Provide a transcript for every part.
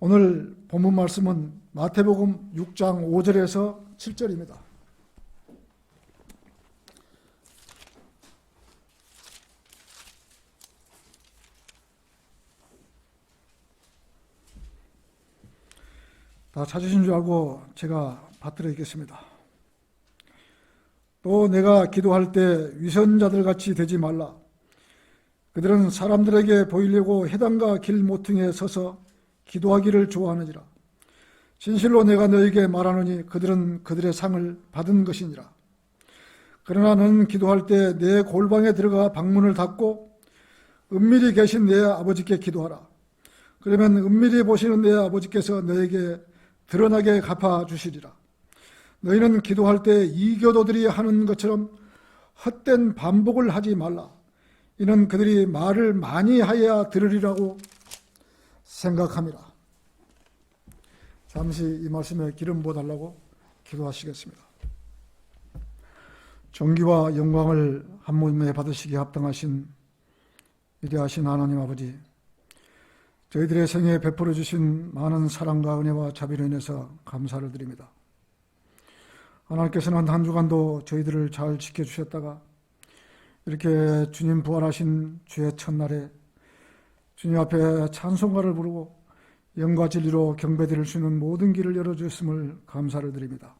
오늘 본문 말씀은 마태복음 6장 5절에서 7절입니다. 다 찾으신 줄 알고 제가 받들어 읽겠습니다. 또 내가 기도할 때 위선자들 같이 되지 말라. 그들은 사람들에게 보이려고 회당과 길 모퉁이에 서서 기도하기를 좋아하느니라. 진실로 내가 너에게 말하노니 그들은 그들의 상을 받은 것이니라. 그러나 너는 기도할 때 내 골방에 들어가 방문을 닫고 은밀히 계신 내 아버지께 기도하라. 그러면 은밀히 보시는 내 아버지께서 너에게 드러나게 갚아주시리라. 너희는 기도할 때 이교도들이 하는 것처럼 헛된 반복을 하지 말라. 이는 그들이 말을 많이 하여야 들으리라고 생각함이라. 잠시 이 말씀에 기름 부어달라고 기도하시겠습니다. 존귀와 영광을 한 몸에 받으시기에 합당하신 위대하신 하나님 아버지, 저희들의 생애에 베풀어 주신 많은 사랑과 은혜와 자비로 인해서 감사를 드립니다. 하나님께서는 한 주간도 저희들을 잘 지켜주셨다가 이렇게 주님 부활하신 주의 첫날에 주님 앞에 찬송가를 부르고 영과 진리로 경배드릴 수 있는 모든 길을 열어주셨음을 감사를 드립니다.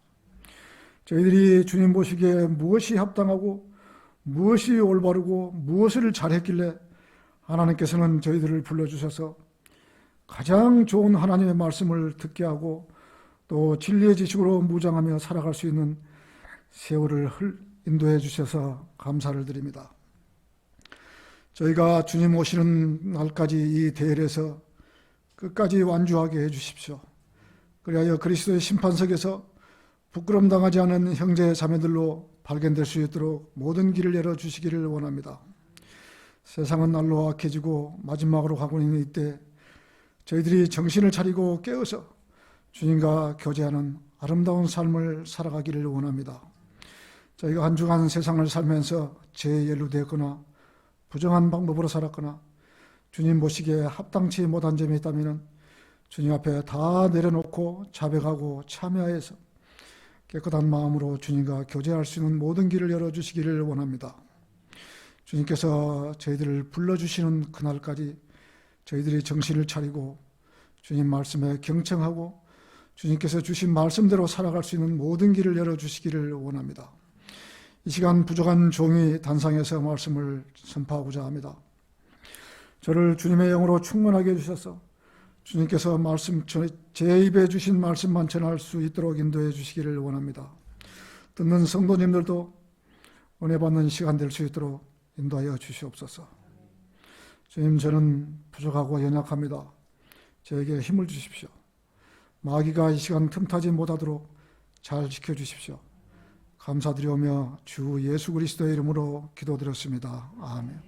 저희들이 주님 보시기에 무엇이 합당하고 무엇이 올바르고 무엇을 잘했길래 하나님께서는 저희들을 불러주셔서 가장 좋은 하나님의 말씀을 듣게 하고 또 진리의 지식으로 무장하며 살아갈 수 있는 세월을 인도해 주셔서 감사를 드립니다. 저희가 주님 오시는 날까지 이 대열에서 끝까지 완주하게 해 주십시오. 그리하여 그리스도의 심판석에서 부끄럼 당하지 않은 형제 자매들로 발견될 수 있도록 모든 길을 열어주시기를 원합니다. 세상은 날로 악해지고 마지막으로 가고 있는 이때 저희들이 정신을 차리고 깨어서 주님과 교제하는 아름다운 삶을 살아가기를 원합니다. 저희가 한 주간 세상을 살면서 죄에 연루되었거나 부정한 방법으로 살았거나 주님 보시기에 합당치 못한 점이 있다면 주님 앞에 다 내려놓고 자백하고 참여해서 깨끗한 마음으로 주님과 교제할 수 있는 모든 길을 열어주시기를 원합니다. 주님께서 저희들을 불러주시는 그날까지 저희들이 정신을 차리고 주님 말씀에 경청하고 주님께서 주신 말씀대로 살아갈 수 있는 모든 길을 열어주시기를 원합니다. 이 시간 부족한 종이 단상에서 말씀을 선포하고자 합니다. 저를 주님의 영으로 충만하게 해주셔서 주님께서 말씀, 제 입에 주신 말씀만 전할 수 있도록 인도해 주시기를 원합니다. 듣는 성도님들도 은혜 받는 시간 될 수 있도록 인도하여 주시옵소서. 주님, 저는 부족하고 연약합니다. 저에게 힘을 주십시오. 마귀가 이 시간 틈타지 못하도록 잘 지켜주십시오. 감사드리오며 주 예수 그리스도의 이름으로 기도드렸습니다. 아멘.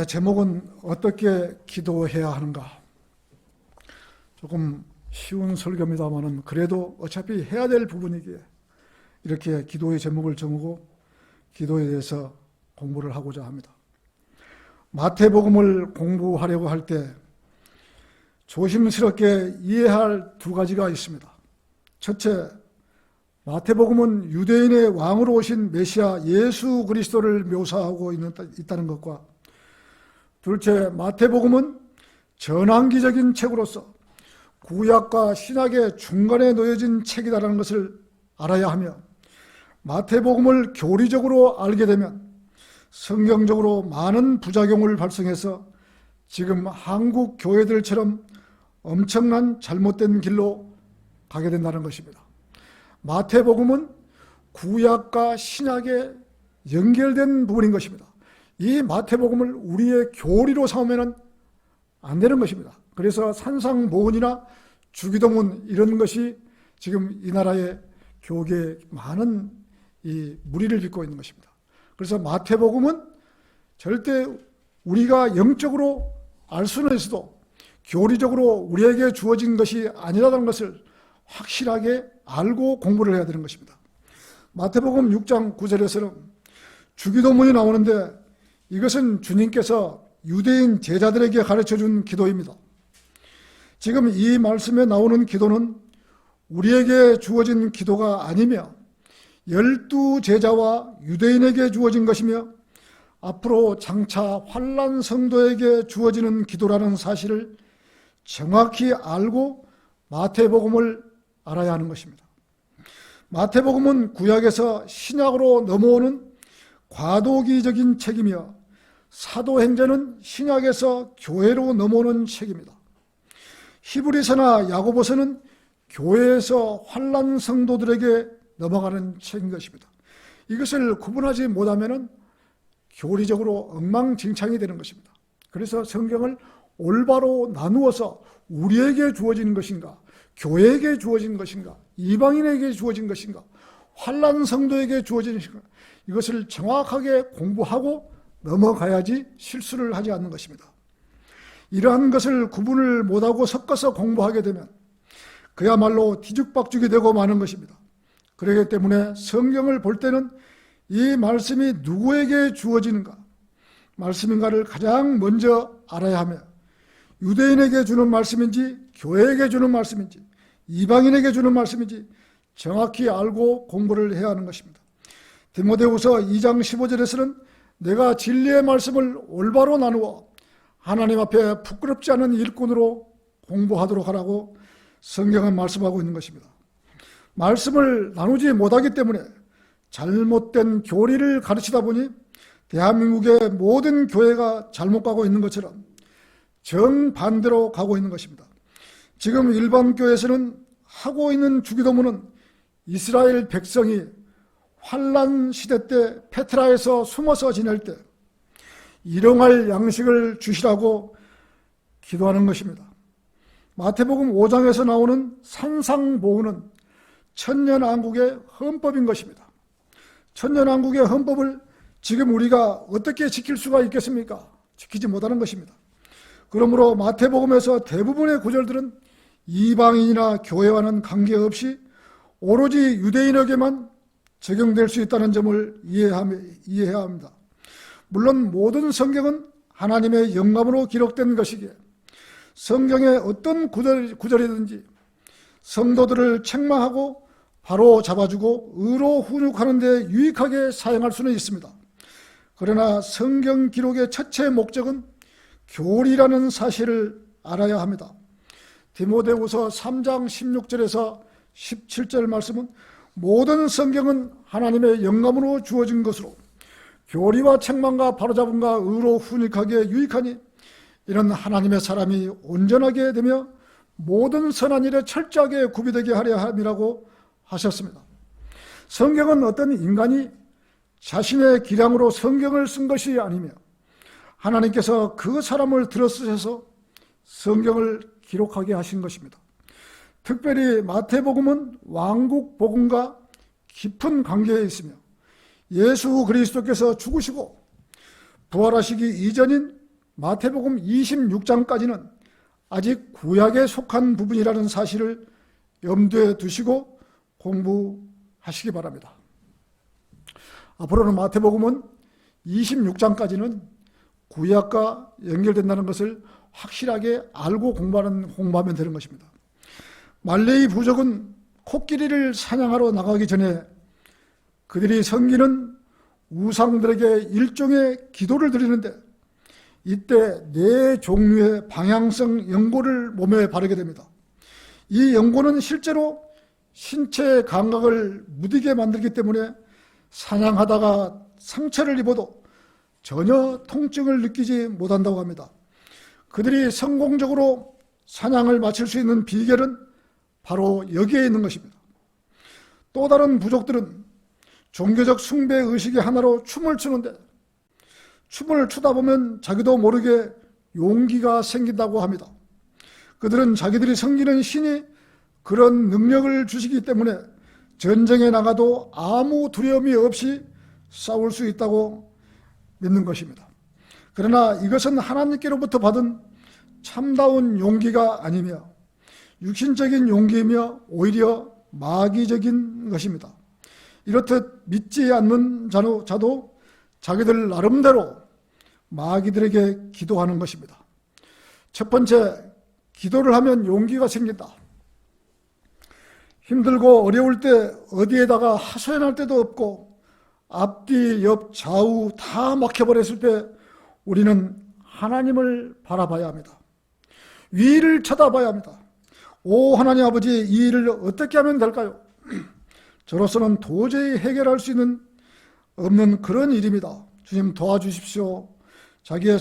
제목은 어떻게 기도해야 하는가? 조금 쉬운 설교입니다만 그래도 어차피 해야 될 부분이기에 이렇게 기도의 제목을 정하고 기도에 대해서 공부를 하고자 합니다. 마태복음을 공부하려고 할 때 조심스럽게 이해할 두 가지가 있습니다. 첫째, 마태복음은 유대인의 왕으로 오신 메시아 예수 그리스도를 묘사하고 있다는 것과 둘째, 마태복음은 전환기적인 책으로서 구약과 신약의 중간에 놓여진 책이다라는 것을 알아야 하며 마태복음을 교리적으로 알게 되면 성경적으로 많은 부작용을 발생해서 지금 한국 교회들처럼 엄청난 잘못된 길로 가게 된다는 것입니다. 마태복음은 구약과 신약에 연결된 부분인 것입니다. 이 마태복음을 우리의 교리로 삼으면 안 되는 것입니다. 그래서 산상보훈이나 주기도문 이런 것이 지금 이 나라의 교계에 많은 이 무리를 빚고 있는 것입니다. 그래서 마태복음은 절대 우리가 영적으로 알 수는 있어도 교리적으로 우리에게 주어진 것이 아니라는 것을 확실하게 알고 공부를 해야 되는 것입니다. 마태복음 6장 9절에서는 주기도문이 나오는데 이것은 주님께서 유대인 제자들에게 가르쳐준 기도입니다. 지금 이 말씀에 나오는 기도는 우리에게 주어진 기도가 아니며 12제자와 유대인에게 주어진 것이며 앞으로 장차 환난 성도에게 주어지는 기도라는 사실을 정확히 알고 마태복음을 알아야 하는 것입니다. 마태복음은 구약에서 신약으로 넘어오는 과도기적인 책이며 사도행전은 신약에서 교회로 넘어오는 책입니다. 히브리서나 야고보서는 교회에서 환난 성도들에게 넘어가는 책인 것입니다. 이것을 구분하지 못하면 교리적으로 엉망진창이 되는 것입니다. 그래서 성경을 올바로 나누어서 우리에게 주어진 것인가, 교회에게 주어진 것인가, 이방인에게 주어진 것인가, 환난 성도에게 주어진 것인가, 이것을 정확하게 공부하고 넘어가야지 실수를 하지 않는 것입니다. 이러한 것을 구분을 못하고 섞어서 공부하게 되면 그야말로 뒤죽박죽이 되고 마는 것입니다. 그렇기 때문에 성경을 볼 때는 이 말씀이 누구에게 주어지는가, 말씀인가를 가장 먼저 알아야 하며 유대인에게 주는 말씀인지 교회에게 주는 말씀인지 이방인에게 주는 말씀인지 정확히 알고 공부를 해야 하는 것입니다. 디모데후서 2장 15절에서는 내가 진리의 말씀을 올바로 나누어 하나님 앞에 부끄럽지 않은 일꾼으로 공부하도록 하라고 성경은 말씀하고 있는 것입니다. 말씀을 나누지 못하기 때문에 잘못된 교리를 가르치다 보니 대한민국의 모든 교회가 잘못 가고 있는 것처럼 정반대로 가고 있는 것입니다. 지금 일반 교회에서는 하고 있는 주기도문은 이스라엘 백성이 환난 시대 때 페트라에서 숨어서 지낼 때 일용할 양식을 주시라고 기도하는 것입니다. 마태복음 5장에서 나오는 산상보훈은 천년왕국의 헌법인 것입니다. 천년왕국의 헌법을 지금 우리가 어떻게 지킬 수가 있겠습니까? 지키지 못하는 것입니다. 그러므로 마태복음에서 대부분의 구절들은 이방인이나 교회와는 관계없이 오로지 유대인에게만 적용될 수 있다는 점을 이해해야 합니다. 물론 모든 성경은 하나님의 영감으로 기록된 것이기에 성경의 어떤 구절이든지 성도들을 책망하고 바로 잡아주고 의로 훈육하는 데 유익하게 사용할 수는 있습니다. 그러나 성경 기록의 첫째 목적은 교리라는 사실을 알아야 합니다. 디모데후서 3장 16절에서 17절 말씀은 모든 성경은 하나님의 영감으로 주어진 것으로 교리와 책망과 바로잡음과 의로 훈육하기에 유익하니 이런 하나님의 사람이 온전하게 되며 모든 선한 일에 철저하게 구비되게 하려 함이라고 하셨습니다. 성경은 어떤 인간이 자신의 기량으로 성경을 쓴 것이 아니며 하나님께서 그 사람을 들어쓰셔서 성경을 기록하게 하신 것입니다. 특별히 마태복음은 왕국복음과 깊은 관계에 있으며 예수 그리스도께서 죽으시고 부활하시기 이전인 마태복음 26장까지는 아직 구약에 속한 부분이라는 사실을 염두에 두시고 공부하시기 바랍니다. 앞으로는 마태복음은 26장까지는 구약과 연결된다는 것을 확실하게 알고 공부하면 되는 것입니다. 말레이 부족은 코끼리를 사냥하러 나가기 전에 그들이 섬기는 우상들에게 일종의 기도를 드리는데 이때 4종류의 방향성 연고를 몸에 바르게 됩니다. 이 연고는 실제로 신체 감각을 무디게 만들기 때문에 사냥하다가 상처를 입어도 전혀 통증을 느끼지 못한다고 합니다. 그들이 성공적으로 사냥을 마칠 수 있는 비결은 바로 여기에 있는 것입니다. 또 다른 부족들은 종교적 숭배 의식의 하나로 춤을 추는데 춤을 추다 보면 자기도 모르게 용기가 생긴다고 합니다. 그들은 자기들이 섬기는 신이 그런 능력을 주시기 때문에 전쟁에 나가도 아무 두려움이 없이 싸울 수 있다고 믿는 것입니다. 그러나 이것은 하나님께로부터 받은 참다운 용기가 아니며 육신적인 용기이며 오히려 마귀적인 것입니다. 이렇듯 믿지 않는 자도 자기들 나름대로 마귀들에게 기도하는 것입니다. 첫 번째, 기도를 하면 용기가 생긴다. 힘들고 어려울 때 어디에다가 하소연할 데도 없고 앞뒤 옆 좌우 다 막혀버렸을 때 우리는 하나님을 바라봐야 합니다. 위를 쳐다봐야 합니다. 오 하나님 아버지, 이 일을 어떻게 하면 될까요? 저로서는 도저히 해결할 수 있는 없는 그런 일입니다. 주님 도와주십시오. 자기의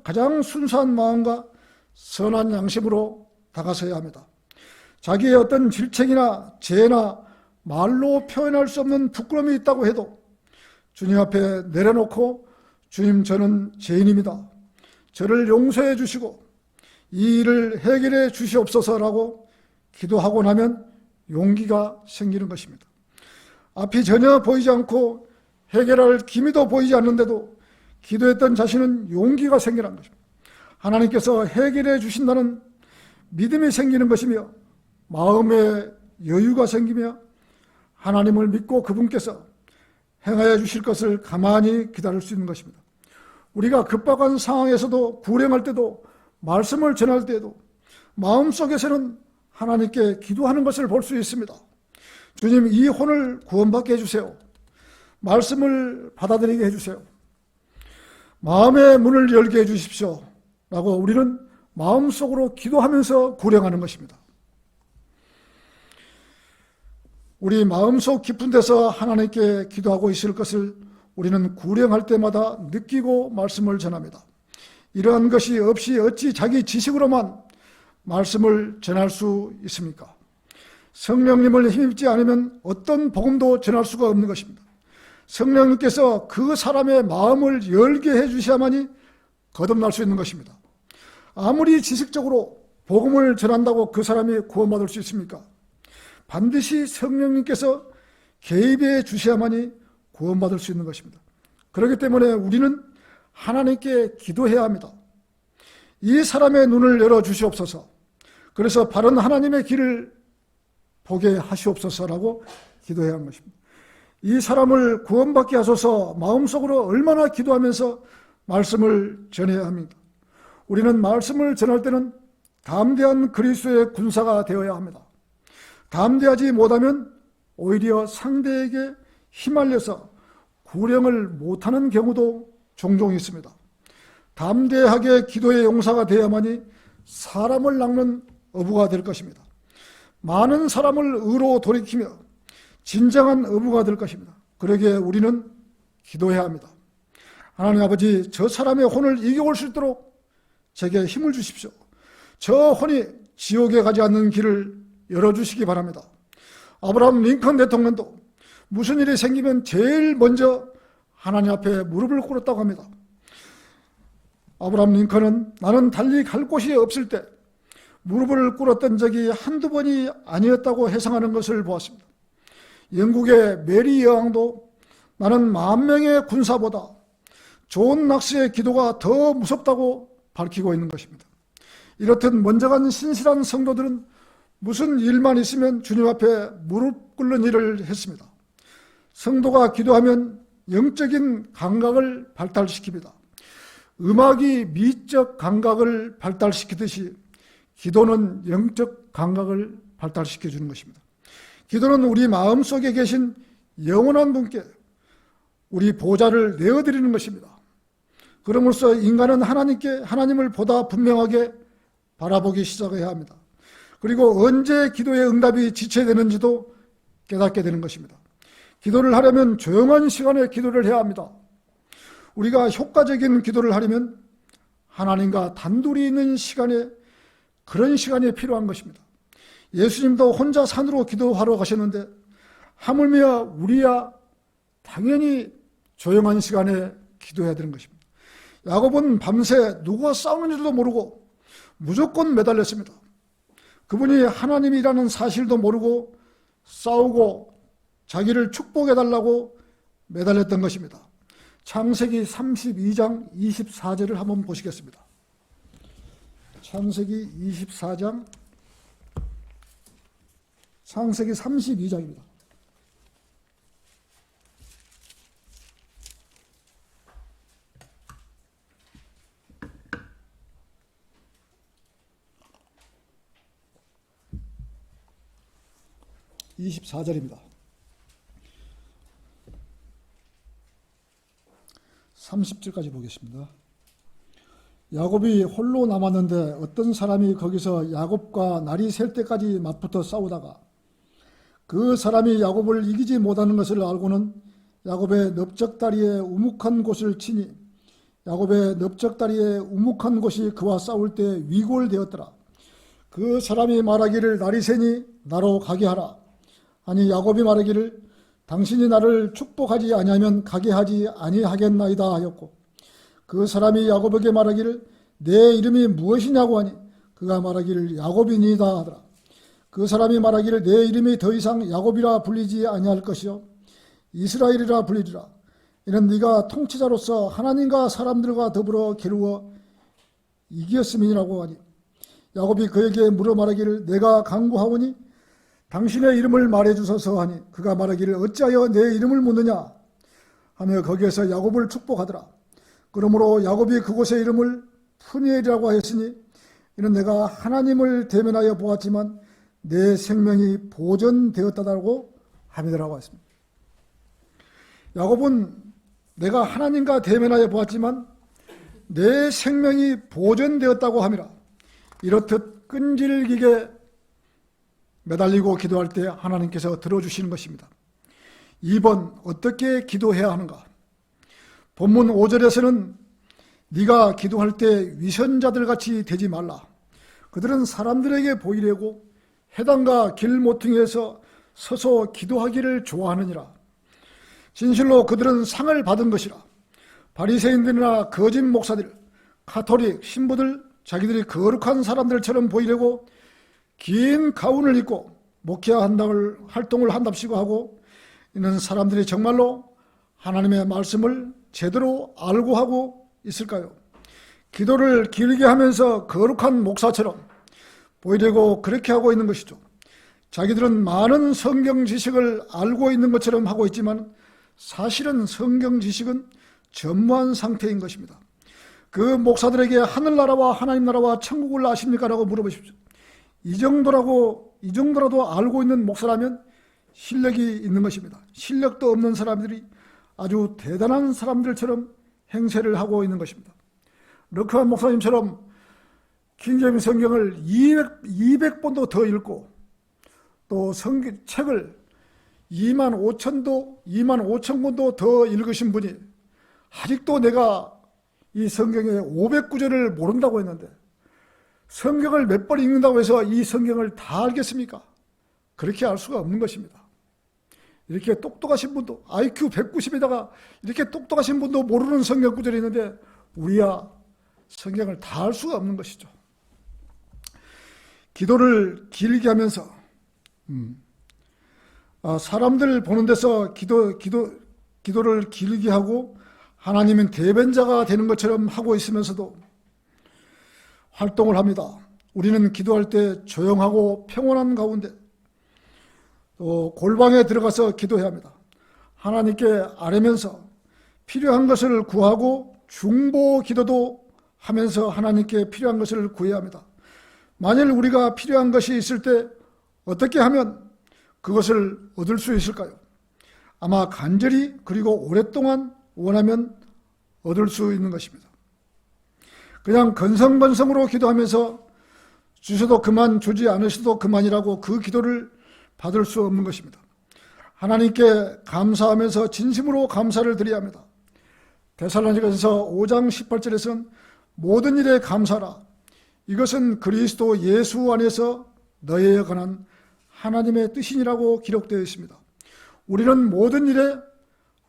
가장 순수한 마음과 선한 양심으로 다가서야 합니다. 자기의 어떤 질책이나 죄나 말로 표현할 수 없는 부끄러움이 있다고 해도 주님 앞에 내려놓고, 주님 저는 죄인입니다. 저를 용서해 주시고 이 일을 해결해 주시옵소서라고 기도하고 나면 용기가 생기는 것입니다. 앞이 전혀 보이지 않고 해결할 기미도 보이지 않는데도 기도했던 자신은 용기가 생기는 것입니다. 하나님께서 해결해 주신다는 믿음이 생기는 것이며 마음의 여유가 생기며 하나님을 믿고 그분께서 행하여 주실 것을 가만히 기다릴 수 있는 것입니다. 우리가 급박한 상황에서도, 불행할 때도, 말씀을 전할 때에도 마음속에서는 하나님께 기도하는 것을 볼 수 있습니다. 주님, 이 혼을 구원받게 해주세요. 말씀을 받아들이게 해주세요. 마음의 문을 열게 해주십시오 라고 우리는 마음속으로 기도하면서 구령하는 것입니다. 우리 마음속 깊은 데서 하나님께 기도하고 있을 것을 우리는 구령할 때마다 느끼고 말씀을 전합니다. 이러한 것이 없이 어찌 자기 지식으로만 말씀을 전할 수 있습니까? 성령님을 힘입지 않으면 어떤 복음도 전할 수가 없는 것입니다. 성령님께서 그 사람의 마음을 열게 해주셔야만이 거듭날 수 있는 것입니다. 아무리 지식적으로 복음을 전한다고 그 사람이 구원받을 수 있습니까? 반드시 성령님께서 개입해 주셔야만이 구원받을 수 있는 것입니다. 그렇기 때문에 우리는 하나님께 기도해야 합니다. 이 사람의 눈을 열어주시옵소서. 그래서 바른 하나님의 길을 보게 하시옵소서라고 기도해야 하는 것입니다. 이 사람을 구원받게 하소서 마음속으로 얼마나 기도하면서 말씀을 전해야 합니다. 우리는 말씀을 전할 때는 담대한 그리스도의 군사가 되어야 합니다. 담대하지 못하면 오히려 상대에게 휘말려서 구령을 못하는 경우도 종종 있습니다. 담대하게 기도의 용사가 되어야만이 사람을 낚는 어부가 될 것입니다. 많은 사람을 의로 돌이키며 진정한 어부가 될 것입니다. 그러기에 우리는 기도해야 합니다. 하나님 아버지, 저 사람의 혼을 이겨올 수 있도록 제게 힘을 주십시오. 저 혼이 지옥에 가지 않는 길을 열어주시기 바랍니다. 아브라함 링컨 대통령도 무슨 일이 생기면 제일 먼저 하나님 앞에 무릎을 꿇었다고 합니다. 아브라함 링컨은 나는 달리 갈 곳이 없을 때 무릎을 꿇었던 적이 한두 번이 아니었다고 해석하는 것을 보았습니다. 영국의 메리 여왕도 나는 10,000명의 군사보다 존 낙스의 기도가 더 무섭다고 밝히고 있는 것입니다. 이렇듯 먼저 간 신실한 성도들은 무슨 일만 있으면 주님 앞에 무릎 꿇는 일을 했습니다. 성도가 기도하면 영적인 감각을 발달시킵니다. 음악이 미적 감각을 발달시키듯이 기도는 영적 감각을 발달시켜 주는 것입니다. 기도는 우리 마음속에 계신 영원한 분께 우리 보좌를 내어드리는 것입니다. 그럼으로써 인간은 하나님을 보다 분명하게 바라보기 시작해야 합니다. 그리고 언제 기도의 응답이 지체되는지도 깨닫게 되는 것입니다. 기도를 하려면 조용한 시간에 기도를 해야 합니다. 우리가 효과적인 기도를 하려면 하나님과 단둘이 있는 시간에, 그런 시간이 필요한 것입니다. 예수님도 혼자 산으로 기도하러 가셨는데 하물며 우리야 당연히 조용한 시간에 기도해야 되는 것입니다. 야곱은 밤새 누가 싸우는지도 모르고 무조건 매달렸습니다. 그분이 하나님이라는 사실도 모르고 싸우고 자기를 축복해달라고 매달렸던 것입니다. 창세기 32장 24절을 한번 보시겠습니다. 창세기 24장, 창세기 32장입니다. 24절입니다. 30절까지 보겠습니다. 야곱이 홀로 남았는데 어떤 사람이 거기서 야곱과 날이 셀 때까지 맞붙어 싸우다가 그 사람이 야곱을 이기지 못하는 것을 알고는 야곱의 넓적다리에 우묵한 곳을 치니 야곱의 넓적다리에 우묵한 곳이 그와 싸울 때 위골되었더라. 그 사람이 말하기를 날이 새니 나로 가게 하라. 아니 야곱이 말하기를 당신이 나를 축복하지 아니하면 가게 하지 아니하겠나이다 하였고 그 사람이 야곱에게 말하기를 내 이름이 무엇이냐고 하니 그가 말하기를 야곱이니이다 하더라. 그 사람이 말하기를 내 이름이 더 이상 야곱이라 불리지 아니할 것이요 이스라엘이라 불리리라. 이는 네가 통치자로서 하나님과 사람들과 더불어 겨루어 이겼음이라고 하니 야곱이 그에게 물어 말하기를 내가 간구하오니 당신의 이름을 말해주소서 하니 그가 말하기를 어찌하여 내 이름을 묻느냐 하며 거기에서 야곱을 축복하더라. 그러므로 야곱이 그곳의 이름을 푸니엘이라고 하였으니 이는 내가 하나님을 대면하여 보았지만 내 생명이 보존되었다고 함이라고 했습니다. 야곱은 내가 하나님과 대면하여 보았지만 내 생명이 보존되었다고 함이라. 이렇듯 끈질기게 매달리고 기도할 때 하나님께서 들어주시는 것입니다. 2번 어떻게 기도해야 하는가? 본문 5절에서는 네가 기도할 때 위선자들 같이 되지 말라. 그들은 사람들에게 보이려고 해당과 길 모퉁이에서 서서 기도하기를 좋아하느니라. 진실로 그들은 상을 받은 것이라. 바리새인들이나 거짓 목사들, 가톨릭 신부들 자기들이 거룩한 사람들처럼 보이려고 긴 가운을 입고 목회와 활동을 한답시고 하고 이는 사람들이 정말로 하나님의 말씀을 제대로 알고 하고 있을까요? 기도를 길게 하면서 거룩한 목사처럼 보이려고 그렇게 하고 있는 것이죠. 자기들은 많은 성경 지식을 알고 있는 것처럼 하고 있지만 사실은 성경 지식은 전무한 상태인 것입니다. 그 목사들에게 하늘나라와 하나님 나라와 천국을 아십니까? 라고 물어보십시오. 이 정도라도 알고 있는 목사라면 실력이 있는 것입니다. 실력도 없는 사람들이 아주 대단한 사람들처럼 행세를 하고 있는 것입니다. 르크한 목사님처럼 킹제임스 성경을 200번도 더 읽고 또 책을 25,000권도 더 읽으신 분이 아직도 내가 이 성경의 500구절을 모른다고 했는데 성경을 몇 번 읽는다고 해서 이 성경을 다 알겠습니까? 그렇게 알 수가 없는 것입니다. 이렇게 똑똑하신 분도 IQ 190에다가 이렇게 똑똑하신 분도 모르는 성경 구절이 있는데 우리야 성경을 다 알 수가 없는 것이죠. 기도를 길게 하면서 사람들 보는 데서 기도를 길게 하고 하나님은 대변자가 되는 것처럼 하고 있으면서도 활동을 합니다. 우리는 기도할 때 조용하고 평온한 가운데 또 골방에 들어가서 기도해야 합니다. 하나님께 아뢰면서 필요한 것을 구하고 중보 기도도 하면서 하나님께 필요한 것을 구해야 합니다. 만일 우리가 필요한 것이 있을 때 어떻게 하면 그것을 얻을 수 있을까요? 아마 간절히 그리고 오랫동안 원하면 얻을 수 있는 것입니다. 그냥 건성건성으로 기도하면서 주셔도 그만 주지 않으셔도 그만이라고 그 기도를 받을 수 없는 것입니다. 하나님께 감사하면서 진심으로 감사를 드려야 합니다. 데살로니가서 5장 18절에서는 모든 일에 감사하라. 이것은 그리스도 예수 안에서 너희에 관한 하나님의 뜻이니라고 기록되어 있습니다. 우리는 모든 일에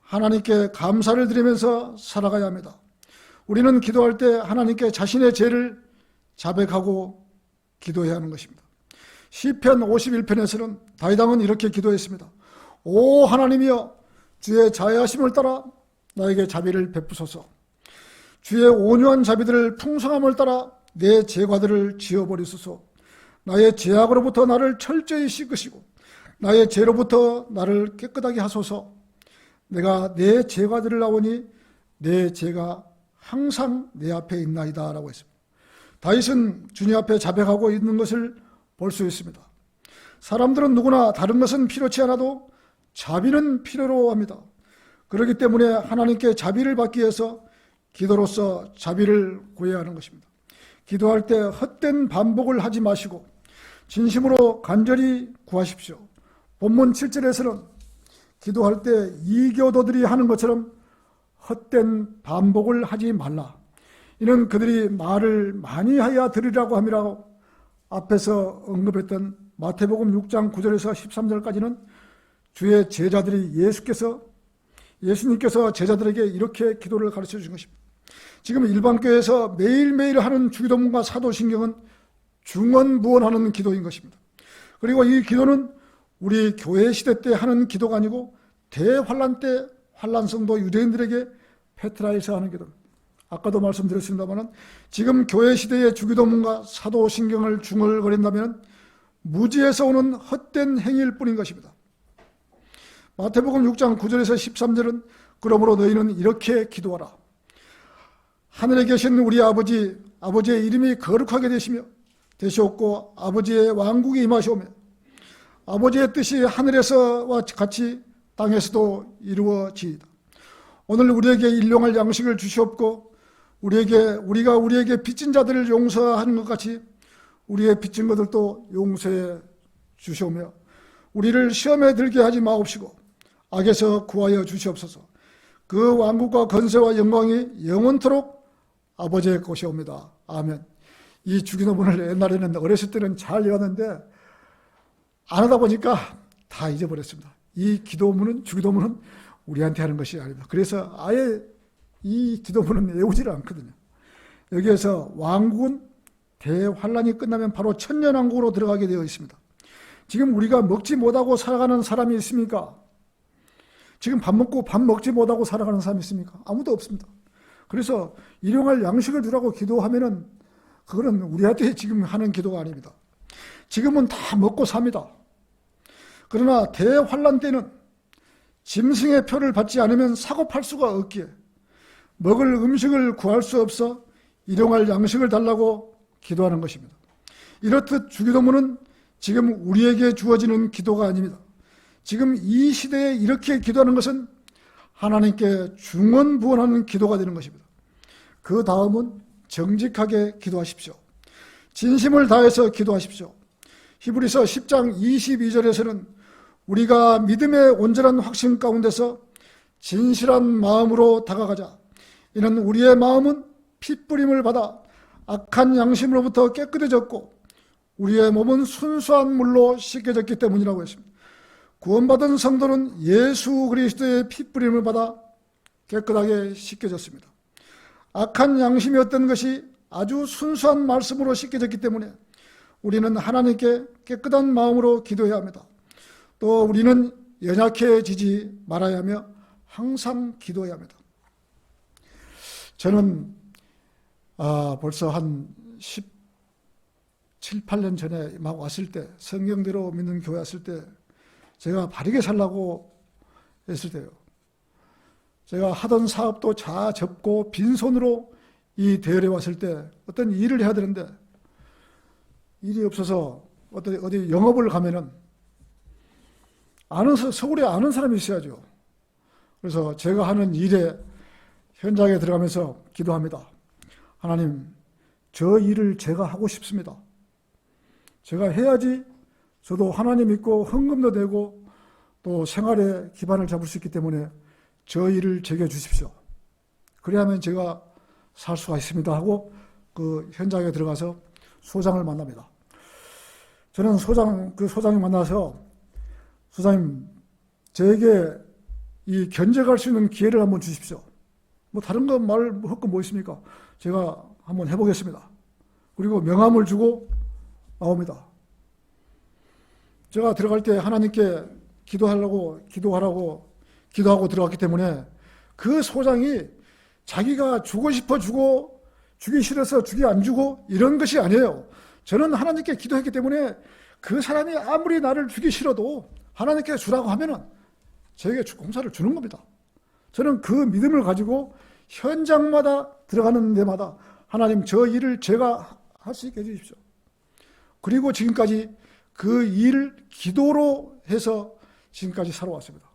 하나님께 감사를 드리면서 살아가야 합니다. 우리는 기도할 때 하나님께 자신의 죄를 자백하고 기도해야 하는 것입니다. 시편 51편에서는 다윗왕은 이렇게 기도했습니다. 오 하나님이여 주의 자애하심을 따라 나에게 자비를 베푸소서. 주의 온유한 자비들을 풍성함을 따라 내 죄과들을 지워버리소서. 나의 죄악으로부터 나를 철저히 씻으시고 나의 죄로부터 나를 깨끗하게 하소서. 내가 내 죄과들을 나오니 내 죄가 항상 내 앞에 있나이다 라고 했습니다. 다윗은 주님 앞에 자백하고 있는 것을 볼 수 있습니다. 사람들은 누구나 다른 것은 필요치 않아도 자비는 필요로 합니다. 그렇기 때문에 하나님께 자비를 받기 위해서 기도로서 자비를 구해야 하는 것입니다. 기도할 때 헛된 반복을 하지 마시고 진심으로 간절히 구하십시오. 본문 7절에서는 기도할 때 이교도들이 하는 것처럼 헛된 반복을 하지 말라. 이는 그들이 말을 많이 하여 들으라고 함이라고 앞에서 언급했던 마태복음 6장 9절에서 13절까지는 주의 제자들이 예수님께서 제자들에게 이렇게 기도를 가르쳐 주신 것입니다. 지금 일반교회에서 매일매일 하는 주기도문과 사도신경은 중언부언하는 기도인 것입니다. 그리고 이 기도는 우리 교회 시대 때 하는 기도가 아니고 대환란 때 환란성도 유대인들에게 페트라에서 하는 기도입니다. 아까도 말씀드렸습니다만 지금 교회 시대의 주기도문과 사도신경을 중얼거린다면 무지에서 오는 헛된 행위일 뿐인 것입니다. 마태복음 6장 9절에서 13절은 그러므로 너희는 이렇게 기도하라. 하늘에 계신 우리 아버지의 이름이 거룩하게 되시옵고 아버지의 왕국이 임하시오며 아버지의 뜻이 하늘에서와 같이 땅에서도 이루어지이다. 오늘 우리에게 일용할 양식을 주시옵고 우리가 우리에게 빚진 자들을 용서하는 것 같이 우리의 빚진 것들도 용서해 주시오며 우리를 시험에 들게 하지 마옵시고 악에서 구하여 주시옵소서. 그 왕국과 건세와 영광이 영원토록 아버지의 것이옵니다. 아멘. 이 주기도문을 옛날에는 어렸을 때는 잘 외웠는데 안 하다 보니까 다 잊어버렸습니다. 이 주기도문은 우리한테 하는 것이 아닙니다. 그래서 아예 이 기도문은 외우지를 않거든요. 여기에서 왕국은 대환란이 끝나면 바로 천년왕국으로 들어가게 되어 있습니다. 지금 우리가 먹지 못하고 살아가는 사람이 있습니까? 지금 밥 먹지 못하고 살아가는 사람이 있습니까? 아무도 없습니다. 그래서 일용할 양식을 주라고 기도하면은 그거는 우리한테 지금 하는 기도가 아닙니다. 지금은 다 먹고 삽니다. 그러나 대환란 때는 짐승의 표를 받지 않으면 사고 팔 수가 없기에 먹을 음식을 구할 수 없어 일용할 양식을 달라고 기도하는 것입니다. 이렇듯 주기도문은 지금 우리에게 주어지는 기도가 아닙니다. 지금 이 시대에 이렇게 기도하는 것은 하나님께 중언부언하는 기도가 되는 것입니다. 그 다음은 정직하게 기도하십시오. 진심을 다해서 기도하십시오. 히브리서 10장 22절에서는 우리가 믿음의 온전한 확신 가운데서 진실한 마음으로 다가가자. 이는 우리의 마음은 핏부림을 받아 악한 양심으로부터 깨끗해졌고 우리의 몸은 순수한 물로 씻겨졌기 때문이라고 했습니다. 구원받은 성도는 예수 그리스도의 핏부림을 받아 깨끗하게 씻겨졌습니다. 악한 양심이었던 것이 아주 순수한 말씀으로 씻겨졌기 때문에 우리는 하나님께 깨끗한 마음으로 기도해야 합니다. 또 우리는 연약해지지 말아야 하며 항상 기도해야 합니다. 저는 벌써 한 17, 8년 전에 막 왔을 때 성경대로 믿는 교회 왔을 때 제가 바르게 살라고 했을 때요. 제가 하던 사업도 다 접고 빈손으로 이 대열에 왔을 때 어떤 일을 해야 되는데 일이 없어서 어디 영업을 가면은 서울에 아는 사람이 있어야죠. 그래서 제가 하는 일에 현장에 들어가면서 기도합니다. 하나님, 저 일을 제가 하고 싶습니다. 제가 해야지 저도 하나님 믿고 헌금도 내고 또 생활의 기반을 잡을 수 있기 때문에 저 일을 제게 주십시오. 그래야만 제가 살 수가 있습니다 하고 그 현장에 들어가서 소장을 만납니다. 저는 소장을 만나서 소장님, 저에게 이 견적할 수 있는 기회를 한번 주십시오. 뭐 다른 거 할 거 뭐 있습니까? 제가 한번 해보겠습니다. 그리고 명함을 주고 나옵니다. 제가 들어갈 때 하나님께 기도하고 들어갔기 때문에 그 소장이 자기가 주고 싶어 주고 주기 싫어서 주기 안 주고 이런 것이 아니에요. 저는 하나님께 기도했기 때문에 그 사람이 아무리 나를 주기 싫어도 하나님께 주라고 하면은 저에게 공사를 주는 겁니다. 저는 그 믿음을 가지고 현장마다 들어가는 데마다 하나님 저 일을 제가 할 수 있게 해주십시오. 그리고 지금까지 그 일을 기도로 해서 지금까지 살아왔습니다.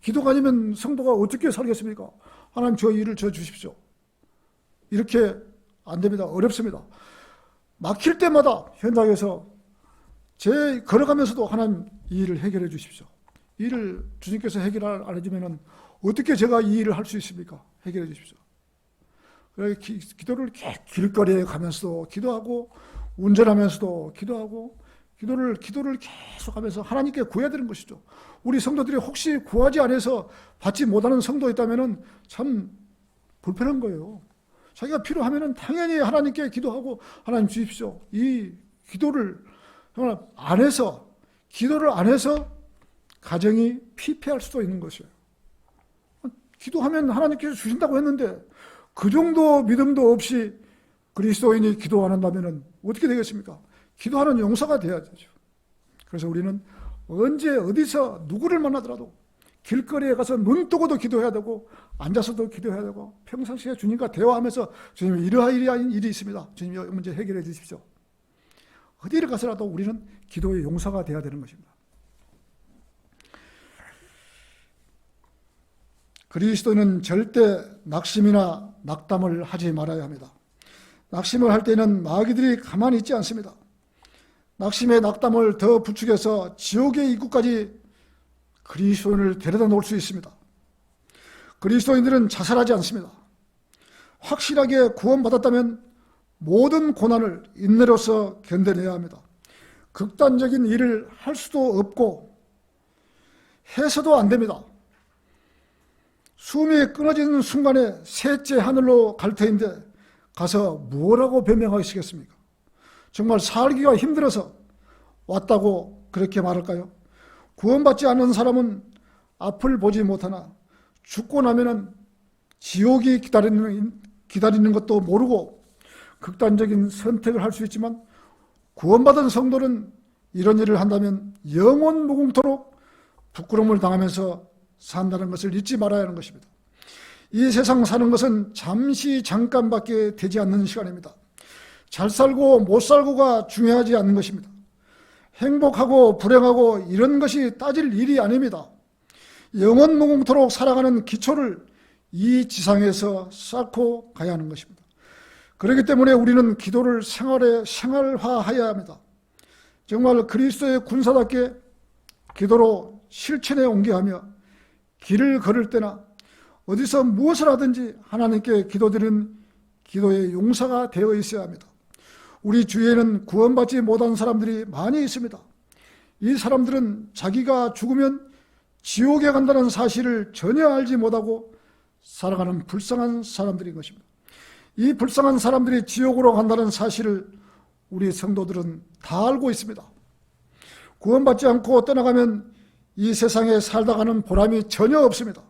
기도가 아니면 성도가 어떻게 살겠습니까? 하나님 저 일을 저 주십시오. 이렇게 안 됩니다. 어렵습니다. 막힐 때마다 현장에서 제 걸어가면서도 하나님 이 일을 해결해 주십시오. 이 일을 주님께서 해결 안 해주면 어떻게 제가 이 일을 할 수 있습니까? 해결해 주십시오. 그래서 기도를 길거리에 가면서도 기도하고 운전하면서도 기도하고 기도를 계속하면서 하나님께 구해야 되는 것이죠. 우리 성도들이 혹시 구하지 않아서 받지 못하는 성도 있다면 참 불편한 거예요. 자기가 필요하면 당연히 하나님께 기도하고 하나님 주십시오. 이 기도를 기도를 안 해서 가정이 피폐할 수도 있는 것이에요. 기도하면 하나님께서 주신다고 했는데 그 정도 믿음도 없이 그리스도인이 기도 안 한다면 어떻게 되겠습니까? 기도하는 용사가 돼야 되죠. 그래서 우리는 언제 어디서 누구를 만나더라도 길거리에 가서 눈 뜨고도 기도해야 되고 앉아서도 기도해야 되고 평상시에 주님과 대화하면서 주님 이러한 일이 있습니다. 주님 이 문제 해결해 주십시오. 어디를 가서라도 우리는 기도의 용사가 되어야 되는 것입니다. 그리스도는 절대 낙심이나 낙담을 하지 말아야 합니다. 낙심을 할 때는 마귀들이 가만히 있지 않습니다. 낙심의 낙담을 더 부추겨서 지옥의 입구까지 그리스도인을 데려다 놓을 수 있습니다. 그리스도인들은 자살하지 않습니다. 확실하게 구원받았다면 모든 고난을 인내로서 견뎌내야 합니다. 극단적인 일을 할 수도 없고 해서도 안 됩니다. 숨이 끊어지는 순간에 셋째 하늘로 갈 터인데 가서 뭐라고 변명하시겠습니까? 정말 살기가 힘들어서 왔다고 그렇게 말할까요? 구원받지 않는 사람은 앞을 보지 못하나 죽고 나면은 지옥이 기다리는 것도 모르고 극단적인 선택을 할 수 있지만 구원받은 성도는 이런 일을 한다면 영원 무궁토록 부끄러움을 당하면서 산다는 것을 잊지 말아야 하는 것입니다. 이 세상 사는 것은 잠시 잠깐밖에 되지 않는 시간입니다. 잘 살고 못 살고가 중요하지 않는 것입니다. 행복하고 불행하고 이런 것이 따질 일이 아닙니다. 영원 무궁토록 살아가는 기초를 이 지상에서 쌓고 가야 하는 것입니다. 그렇기 때문에 우리는 기도를 생활화해야 합니다. 정말 그리스도의 군사답게 기도로 실천에 옮겨가며 길을 걸을 때나 어디서 무엇을 하든지 하나님께 기도드리는 기도의 용사가 되어 있어야 합니다. 우리 주위에는 구원받지 못한 사람들이 많이 있습니다. 이 사람들은 자기가 죽으면 지옥에 간다는 사실을 전혀 알지 못하고 살아가는 불쌍한 사람들인 것입니다. 이 불쌍한 사람들이 지옥으로 간다는 사실을 우리 성도들은 다 알고 있습니다. 구원받지 않고 떠나가면 이 세상에 살다 가는 보람이 전혀 없습니다.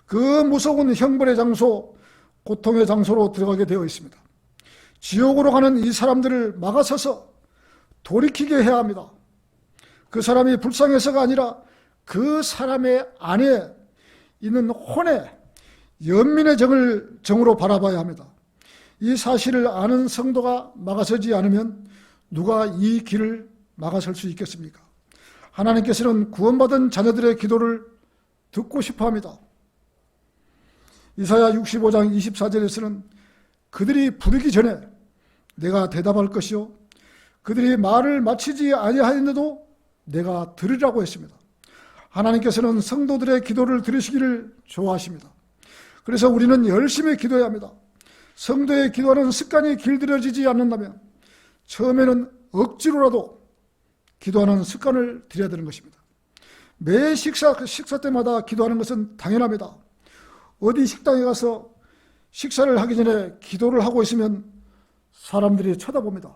그 무서운 형벌의 장소, 고통의 장소로 들어가게 되어 있습니다. 지옥으로 가는 이 사람들을 막아서서 돌이키게 해야 합니다. 그 사람이 불쌍해서가 아니라 그 사람의 안에 있는 혼의 연민의 정으로 바라봐야 합니다. 이 사실을 아는 성도가 막아서지 않으면 누가 이 길을 막아설 수 있겠습니까? 하나님께서는 구원받은 자녀들의 기도를 듣고 싶어 합니다. 이사야 65장 24절에서는 그들이 부르기 전에 내가 대답할 것이요 그들이 말을 마치지 아니하였는데도 내가 들으라고 했습니다. 하나님께서는 성도들의 기도를 들으시기를 좋아하십니다. 그래서 우리는 열심히 기도해야 합니다. 성도의 기도하는 습관이 길들여지지 않는다면 처음에는 억지로라도 기도하는 습관을 들여야 되는 것입니다. 매 식사 때마다 기도하는 것은 당연합니다. 어디 식당에 가서 식사를 하기 전에 기도를 하고 있으면 사람들이 쳐다봅니다.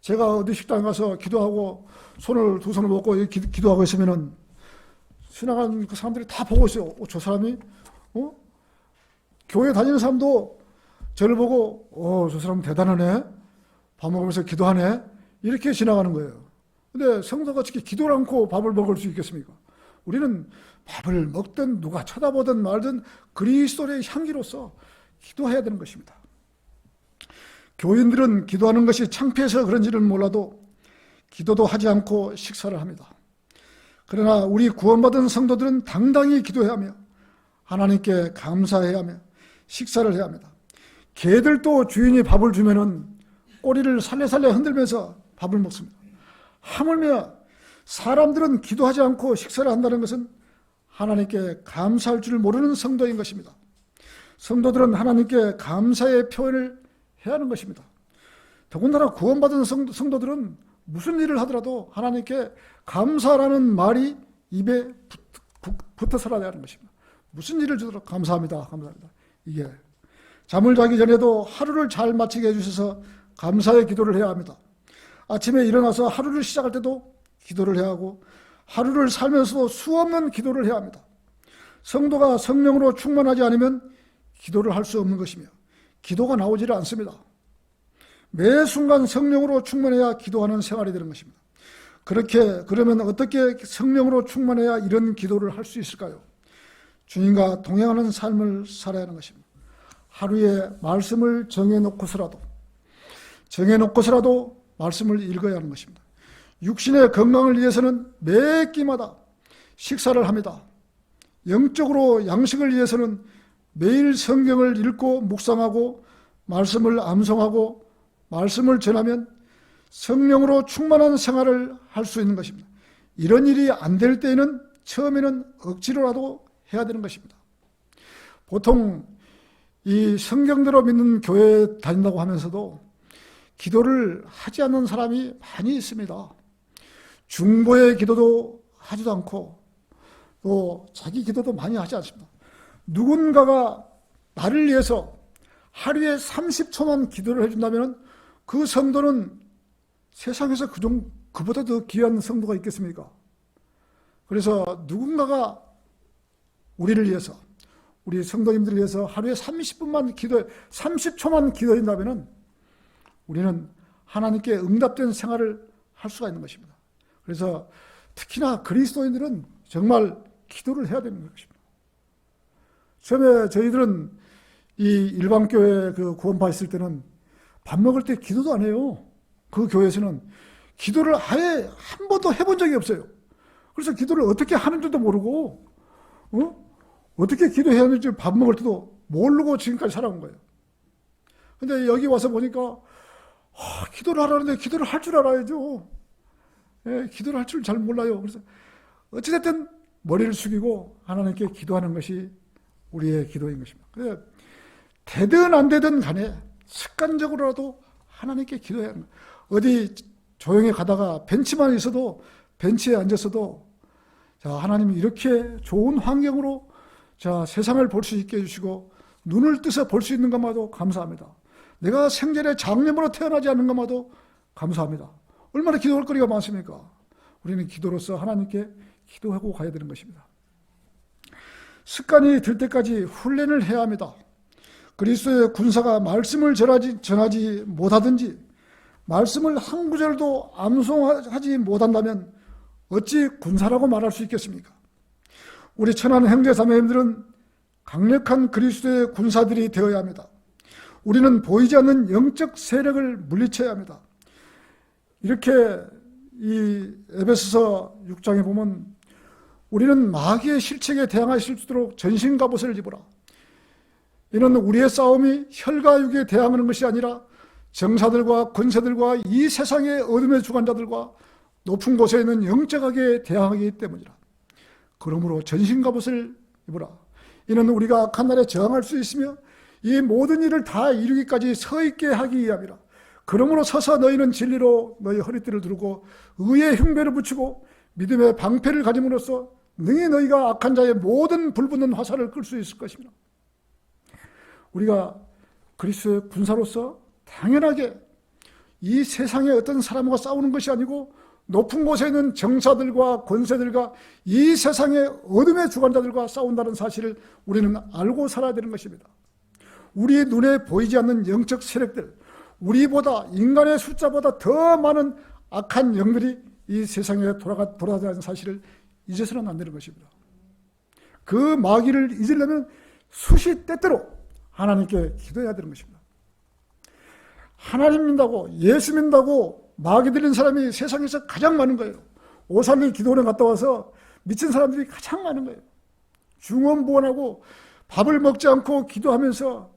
제가 어디 식당에 가서 기도하고 두 손을 먹고 기도하고 있으면 지나가는 그 사람들이 다 보고 있어요. 저 사람이 교회 다니는 사람도 저를 보고 저 사람 대단하네. 밥 먹으면서 기도하네. 이렇게 지나가는 거예요. 근데 성도가 어떻게 기도를 않고 밥을 먹을 수 있겠습니까? 우리는 밥을 먹든 누가 쳐다보든 말든 그리스도의 향기로서 기도해야 되는 것입니다. 교인들은 기도하는 것이 창피해서 그런지는 몰라도 기도도 하지 않고 식사를 합니다. 그러나 우리 구원받은 성도들은 당당히 기도해야 하며 하나님께 감사해야 하며 식사를 해야 합니다. 개들도 주인이 밥을 주면은 꼬리를 살래살래 흔들면서 밥을 먹습니다. 하물며 사람들은 기도하지 않고 식사를 한다는 것은 하나님께 감사할 줄 모르는 성도인 것입니다. 성도들은 하나님께 감사의 표현을 해야 하는 것입니다. 더군다나 구원받은 성도들은 무슨 일을 하더라도 하나님께 감사라는 말이 입에 붙어 살아야 하는 것입니다. 무슨 일을 주더라도 감사합니다. 감사합니다. 이게 잠을 자기 전에도 하루를 잘 마치게 해주셔서 감사의 기도를 해야 합니다. 아침에 일어나서 하루를 시작할 때도 기도를 해야 하고 하루를 살면서도 수없는 기도를 해야 합니다. 성도가 성령으로 충만하지 않으면 기도를 할 수 없는 것이며 기도가 나오지를 않습니다. 매 순간 성령으로 충만해야 기도하는 생활이 되는 것입니다. 그러면 어떻게 성령으로 충만해야 이런 기도를 할 수 있을까요? 주님과 동행하는 삶을 살아야 하는 것입니다. 하루에 말씀을 정해놓고서라도 말씀을 읽어야 하는 것입니다. 육신의 건강을 위해서는 매 끼마다 식사를 합니다. 영적으로 양식을 위해서는 매일 성경을 읽고 묵상하고 말씀을 암송하고 말씀을 전하면 성령으로 충만한 생활을 할 수 있는 것입니다. 이런 일이 안 될 때에는 처음에는 억지로라도 해야 되는 것입니다. 보통 이 성경대로 믿는 교회에 다닌다고 하면서도 기도를 하지 않는 사람이 많이 있습니다. 중보의 기도도 하지도 않고 또 자기 기도도 많이 하지 않습니다. 누군가가 나를 위해서 하루에 30초만 기도를 해준다면 그 성도는 세상에서 그보다 더 귀한 성도가 있겠습니까? 그래서 누군가가 우리를 위해서, 우리 성도님들을 위해서 하루에 30초만 기도한다면 우리는 하나님께 응답된 생활을 할 수가 있는 것입니다. 그래서 특히나 그리스도인들은 정말 기도를 해야 되는 것입니다. 처음에 저희들은 이 일반교회 그 구원파 있을 때는 밥 먹을 때 기도도 안 해요. 그 교회에서는 기도를 아예 한 번도 해본 적이 없어요. 그래서 기도를 어떻게 하는 줄도 모르고 어떻게 기도해야 하는지 밥 먹을 때도 모르고 지금까지 살아온 거예요. 근데 여기 와서 보니까 기도를 하라는데 기도를 할 줄 알아야죠. 기도를 할 줄 잘 몰라요. 그래서 어찌됐든 머리를 숙이고 하나님께 기도하는 것이 우리의 기도인 것입니다. 그래서 되든 안 되든 간에 습관적으로라도 하나님께 기도해야 합니다. 어디 조용히 가다가 벤치만 있어도 벤치에 앉았어도 자, 하나님이 이렇게 좋은 환경으로 자, 세상을 볼 수 있게 해주시고 눈을 뜨서 볼 수 있는 것마도 감사합니다. 내가 생전에 장염으로 태어나지 않는 것마도 감사합니다. 얼마나 기도할 거리가 많습니까? 우리는 기도로서 하나님께 기도하고 가야 되는 것입니다. 습관이 들 때까지 훈련을 해야 합니다. 그리스도의 군사가 말씀을 전하지 못하든지 말씀을 한 구절도 암송하지 못한다면 어찌 군사라고 말할 수 있겠습니까? 우리 천한 형제 자매님들은 강력한 그리스도의 군사들이 되어야 합니다. 우리는 보이지 않는 영적 세력을 물리쳐야 합니다. 이렇게 이 에베소서 6장에 보면 우리는 마귀의 실책에 대항할 수 있도록 전신갑옷을 입으라. 이는 우리의 싸움이 혈과 육에 대항하는 것이 아니라 정사들과 권세들과 이 세상의 어둠의 주관자들과 높은 곳에 있는 영적하게 대항하기 때문이라. 그러므로 전신갑옷을 입으라. 이는 우리가 악한 날에 저항할 수 있으며 이 모든 일을 다 이루기까지 서 있게 하기 위함이라. 그러므로 서서 너희는 진리로 너희 허리띠를 두르고 의의 흉배를 붙이고 믿음의 방패를 가짐으로써 능히 너희가 악한 자의 모든 불붙는 화살을 끌 수 있을 것입니다. 우리가 그리스도의 군사로서 당연하게 이 세상의 어떤 사람과 싸우는 것이 아니고 높은 곳에 있는 정사들과 권세들과 이 세상의 어둠의 주관자들과 싸운다는 사실을 우리는 알고 살아야 되는 것입니다. 우리의 눈에 보이지 않는 영적 세력들, 우리보다 인간의 숫자보다 더 많은 악한 영들이 이 세상에 돌아다니는 사실을 잊어서는 안 되는 것입니다. 그 마귀를 잊으려면 수시 때때로 하나님께 기도해야 되는 것입니다. 하나님 믿는다고, 예수 믿는다고 마귀 들린 사람이 세상에서 가장 많은 거예요. 오산리 기도원에 갔다 와서 미친 사람들이 가장 많은 거예요. 중언부언하고 밥을 먹지 않고 기도하면서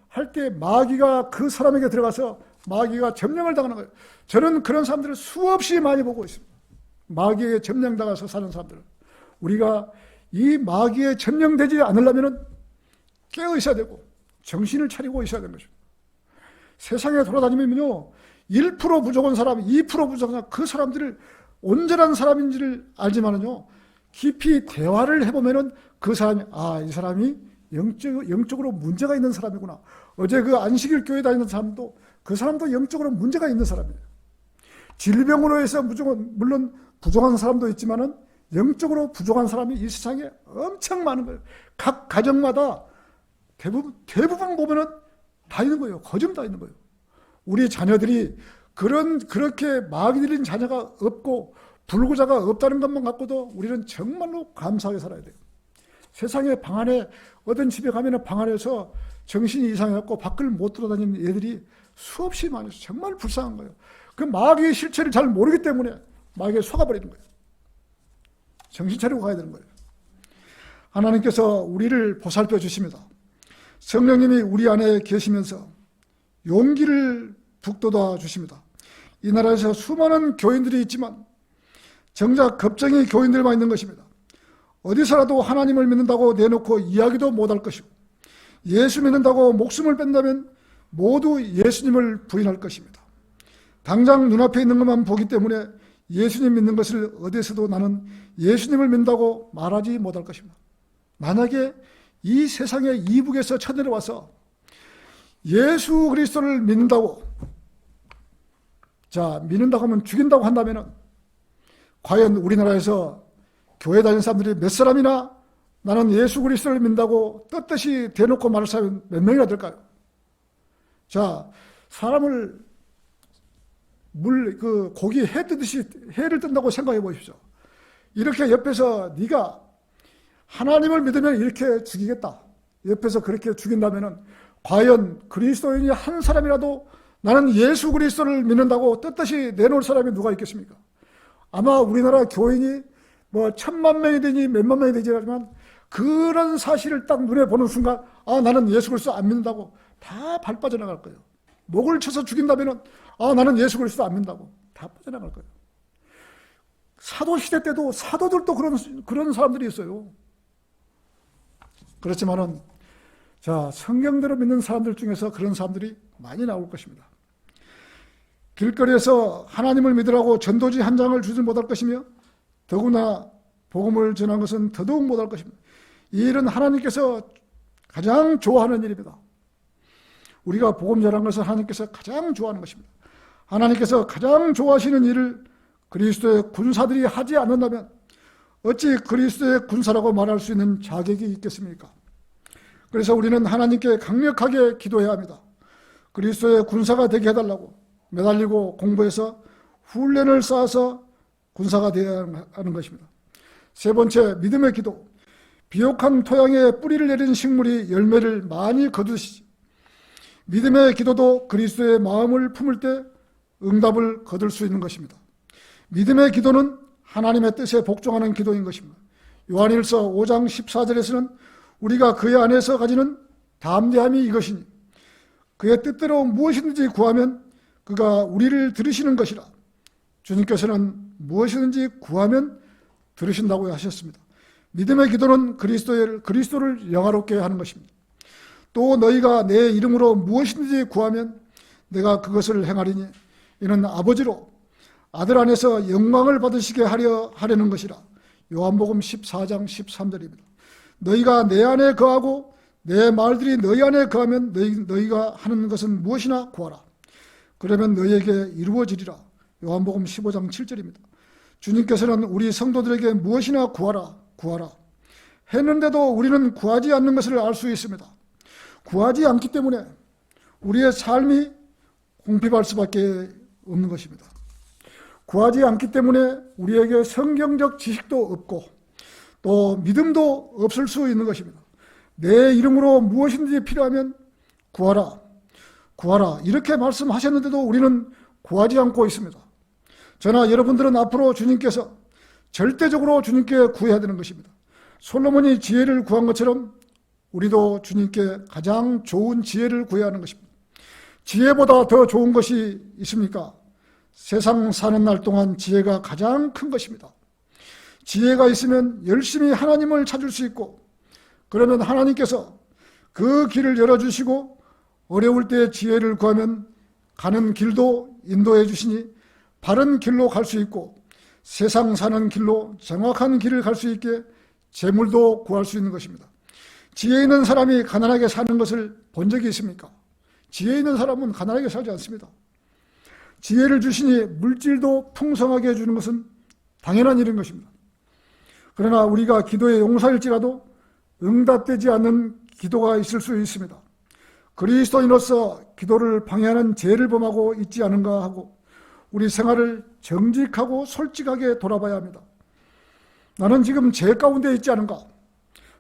할 때 마귀가 그 사람에게 들어가서 마귀가 점령을 당하는 거예요. 저는 그런 사람들을 수없이 많이 보고 있습니다. 마귀에 점령당해서 사는 사람들을. 우리가 이 마귀에 점령되지 않으려면 깨어 있어야 되고 정신을 차리고 있어야 되는 것입니다. 세상에 돌아다니면요, 1% 부족한 사람, 2% 부족한 사람, 그 사람들을 온전한 사람인지를 알지만은요, 깊이 대화를 해보면은 그 사람이, 이 사람이 영적으로 문제가 있는 사람이구나. 어제 그 안식일 교회 다니는 사람도, 그 사람도 영적으로 문제가 있는 사람이에요. 질병으로 해서 물론 부족한 사람도 있지만은 영적으로 부족한 사람이 이 세상에 엄청 많은 거예요. 각 가정마다 대부분 보면은 다 있는 거예요. 거점 다 있는 거예요. 우리 자녀들이 그렇게 마귀 들린 자녀가 없고 불구자가 없다는 것만 갖고도 우리는 정말로 감사하게 살아야 돼요. 세상에 방 안에, 어떤 집에 가면 방 안에서 정신이 이상해갖고 밖을 못 돌아다니는 애들이 수없이 많아서 정말 불쌍한 거예요. 그 마귀의 실체를 잘 모르기 때문에 마귀에 속아버리는 거예요. 정신 차리고 가야 되는 거예요. 하나님께서 우리를 보살펴 주십니다. 성령님이 우리 안에 계시면서 용기를 북돋아 주십니다. 이 나라에서 수많은 교인들이 있지만 정작 겁쟁이 교인들만 있는 것입니다. 어디서라도 하나님을 믿는다고 내놓고 이야기도 못할 것이고, 예수 믿는다고 목숨을 뺀다면 모두 예수님을 부인할 것입니다. 당장 눈앞에 있는 것만 보기 때문에 예수님 믿는 것을 어디서도 나는 예수님을 믿는다고 말하지 못할 것입니다. 만약에 이 세상의 이북에서 쳐내려와서 예수 그리스도를 믿는다고, 믿는다고 하면 죽인다고 한다면 과연 우리나라에서 교회 다니는 사람들이 몇 사람이나 나는 예수 그리스도를 믿는다고 떳떳이 대놓고 말할 사람이 몇 명이나 될까요? 사람을 고기 해 뜨듯이 해를 뜬다고 생각해 보십시오. 이렇게 옆에서 네가 하나님을 믿으면 이렇게 죽이겠다, 옆에서 그렇게 죽인다면 과연 그리스도인이 한 사람이라도 나는 예수 그리스도를 믿는다고 떳떳이 내놓을 사람이 누가 있겠습니까? 아마 우리나라 교인이 1000만 명이 되니 몇만 명이 되지 않지만 그런 사실을 딱 눈에 보는 순간 나는 예수 그리스도 안 믿는다고 다 발 빠져나갈 거예요. 목을 쳐서 죽인다면 나는 예수 그리스도 안 믿는다고 다 빠져나갈 거예요. 사도시대 때도 사도들도 그런 사람들이 있어요. 그렇지만은 성경대로 믿는 사람들 중에서 그런 사람들이 많이 나올 것입니다. 길거리에서 하나님을 믿으라고 전도지 한 장을 주지 못할 것이며 더구나 복음을 전한 것은 더더욱 못할 것입니다. 이 일은 하나님께서 가장 좋아하는 일입니다. 우리가 복음 전한 것은 하나님께서 가장 좋아하는 것입니다. 하나님께서 가장 좋아하시는 일을 그리스도의 군사들이 하지 않는다면 어찌 그리스도의 군사라고 말할 수 있는 자격이 있겠습니까? 그래서 우리는 하나님께 강력하게 기도해야 합니다. 그리스도의 군사가 되게 해달라고 매달리고 공부해서 훈련을 쌓아서 군사가 되어야 하는 것입니다. 세 번째, 믿음의 기도. 비옥한 토양에 뿌리를 내린 식물이 열매를 많이 거두시지. 믿음의 기도도 그리스도의 마음을 품을 때 응답을 거둘 수 있는 것입니다. 믿음의 기도는 하나님의 뜻에 복종하는 기도인 것입니다. 요한일서 5장 14절에서는 우리가 그의 안에서 가지는 담대함이 이것이니 그의 뜻대로 무엇이든지 구하면 그가 우리를 들으시는 것이라. 주님께서는 무엇이든지 구하면 들으신다고 하셨습니다. 믿음의 기도는 그리스도를 영화롭게 하는 것입니다. 또 너희가 내 이름으로 무엇이든지 구하면 내가 그것을 행하리니 이는 아버지로 아들 안에서 영광을 받으시게 하려는 것이라. 요한복음 14장 13절입니다. 너희가 내 안에 거하고 내 말들이 너희 안에 거하면 너희가 하는 것은 무엇이나 구하라. 그러면 너희에게 이루어지리라. 요한복음 15장 7절입니다. 주님께서는 우리 성도들에게 무엇이나 구하라 했는데도 우리는 구하지 않는 것을 알 수 있습니다. 구하지 않기 때문에 우리의 삶이 궁핍할 수밖에 없는 것입니다. 구하지 않기 때문에 우리에게 성경적 지식도 없고 또 믿음도 없을 수 있는 것입니다. 내 이름으로 무엇이든지 필요하면 구하라 이렇게 말씀하셨는데도 우리는 구하지 않고 있습니다. 저나 여러분들은 앞으로 주님께서 절대적으로 주님께 구해야 되는 것입니다. 솔로몬이 지혜를 구한 것처럼 우리도 주님께 가장 좋은 지혜를 구해야 하는 것입니다. 지혜보다 더 좋은 것이 있습니까? 세상 사는 날 동안 지혜가 가장 큰 것입니다. 지혜가 있으면 열심히 하나님을 찾을 수 있고, 그러면 하나님께서 그 길을 열어주시고, 어려울 때 지혜를 구하면 가는 길도 인도해 주시니 바른 길로 갈 수 있고, 세상 사는 길로 정확한 길을 갈 수 있게 재물도 구할 수 있는 것입니다. 지혜 있는 사람이 가난하게 사는 것을 본 적이 있습니까? 지혜 있는 사람은 가난하게 살지 않습니다. 지혜를 주시니 물질도 풍성하게 해주는 것은 당연한 일인 것입니다. 그러나 우리가 기도의 용사일지라도 응답되지 않는 기도가 있을 수 있습니다. 그리스도인으로서 기도를 방해하는 죄를 범하고 있지 않은가 하고 우리 생활을 정직하고 솔직하게 돌아봐야 합니다. 나는 지금 죄 가운데 있지 않은가?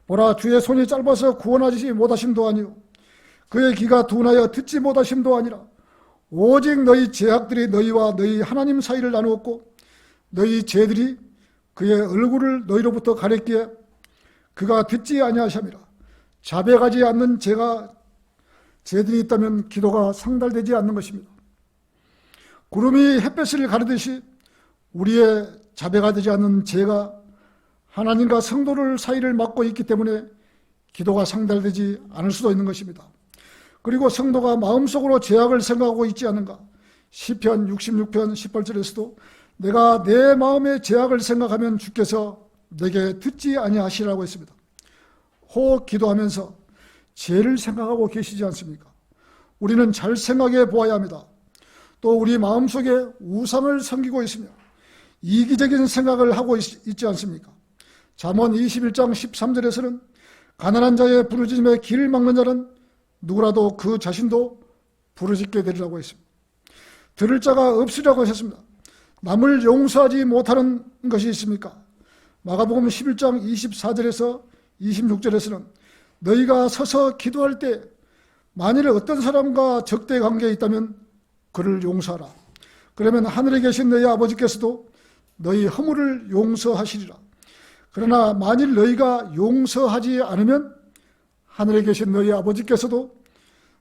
보라, 주의 손이 짧아서 구원하지 못하심도 아니요 그의 귀가 둔하여 듣지 못하심도 아니라 오직 너희 죄악들이 너희와 너희 하나님 사이를 나누었고 너희 죄들이 그의 얼굴을 너희로부터 가렸기에 그가 듣지 아니하심이라. 자백하지 않는 죄들이 있다면 기도가 상달되지 않는 것입니다. 구름이 햇볕을 가르듯이 우리의 자백가 되지 않는 죄가 하나님과 성도를 사이를 막고 있기 때문에 기도가 상달되지 않을 수도 있는 것입니다. 그리고 성도가 마음속으로 죄악을 생각하고 있지 않은가? 시편 66편 18절에서도 내가 내 마음의 죄악을 생각하면 주께서 내게 듣지 아니하시라고 했습니다. 혹 기도하면서 죄를 생각하고 계시지 않습니까? 우리는 잘 생각해 보아야 합니다. 또 우리 마음속에 우상을 섬기고 있으며 이기적인 생각을 하고 있지 않습니까? 잠언 21장 13절에서는 가난한 자의 부르짖음에 길을 막는 자는 누구라도 그 자신도 부르짖게 되리라고 했습니다. 들을 자가 없으리라고 하셨습니다. 남을 용서하지 못하는 것이 있습니까? 마가복음 11장 24절에서 26절에서는 너희가 서서 기도할 때 만일 어떤 사람과 적대 관계에 있다면 그를 용서하라. 그러면 하늘에 계신 너희 아버지께서도 너희 허물을 용서하시리라. 그러나 만일 너희가 용서하지 않으면 하늘에 계신 너희 아버지께서도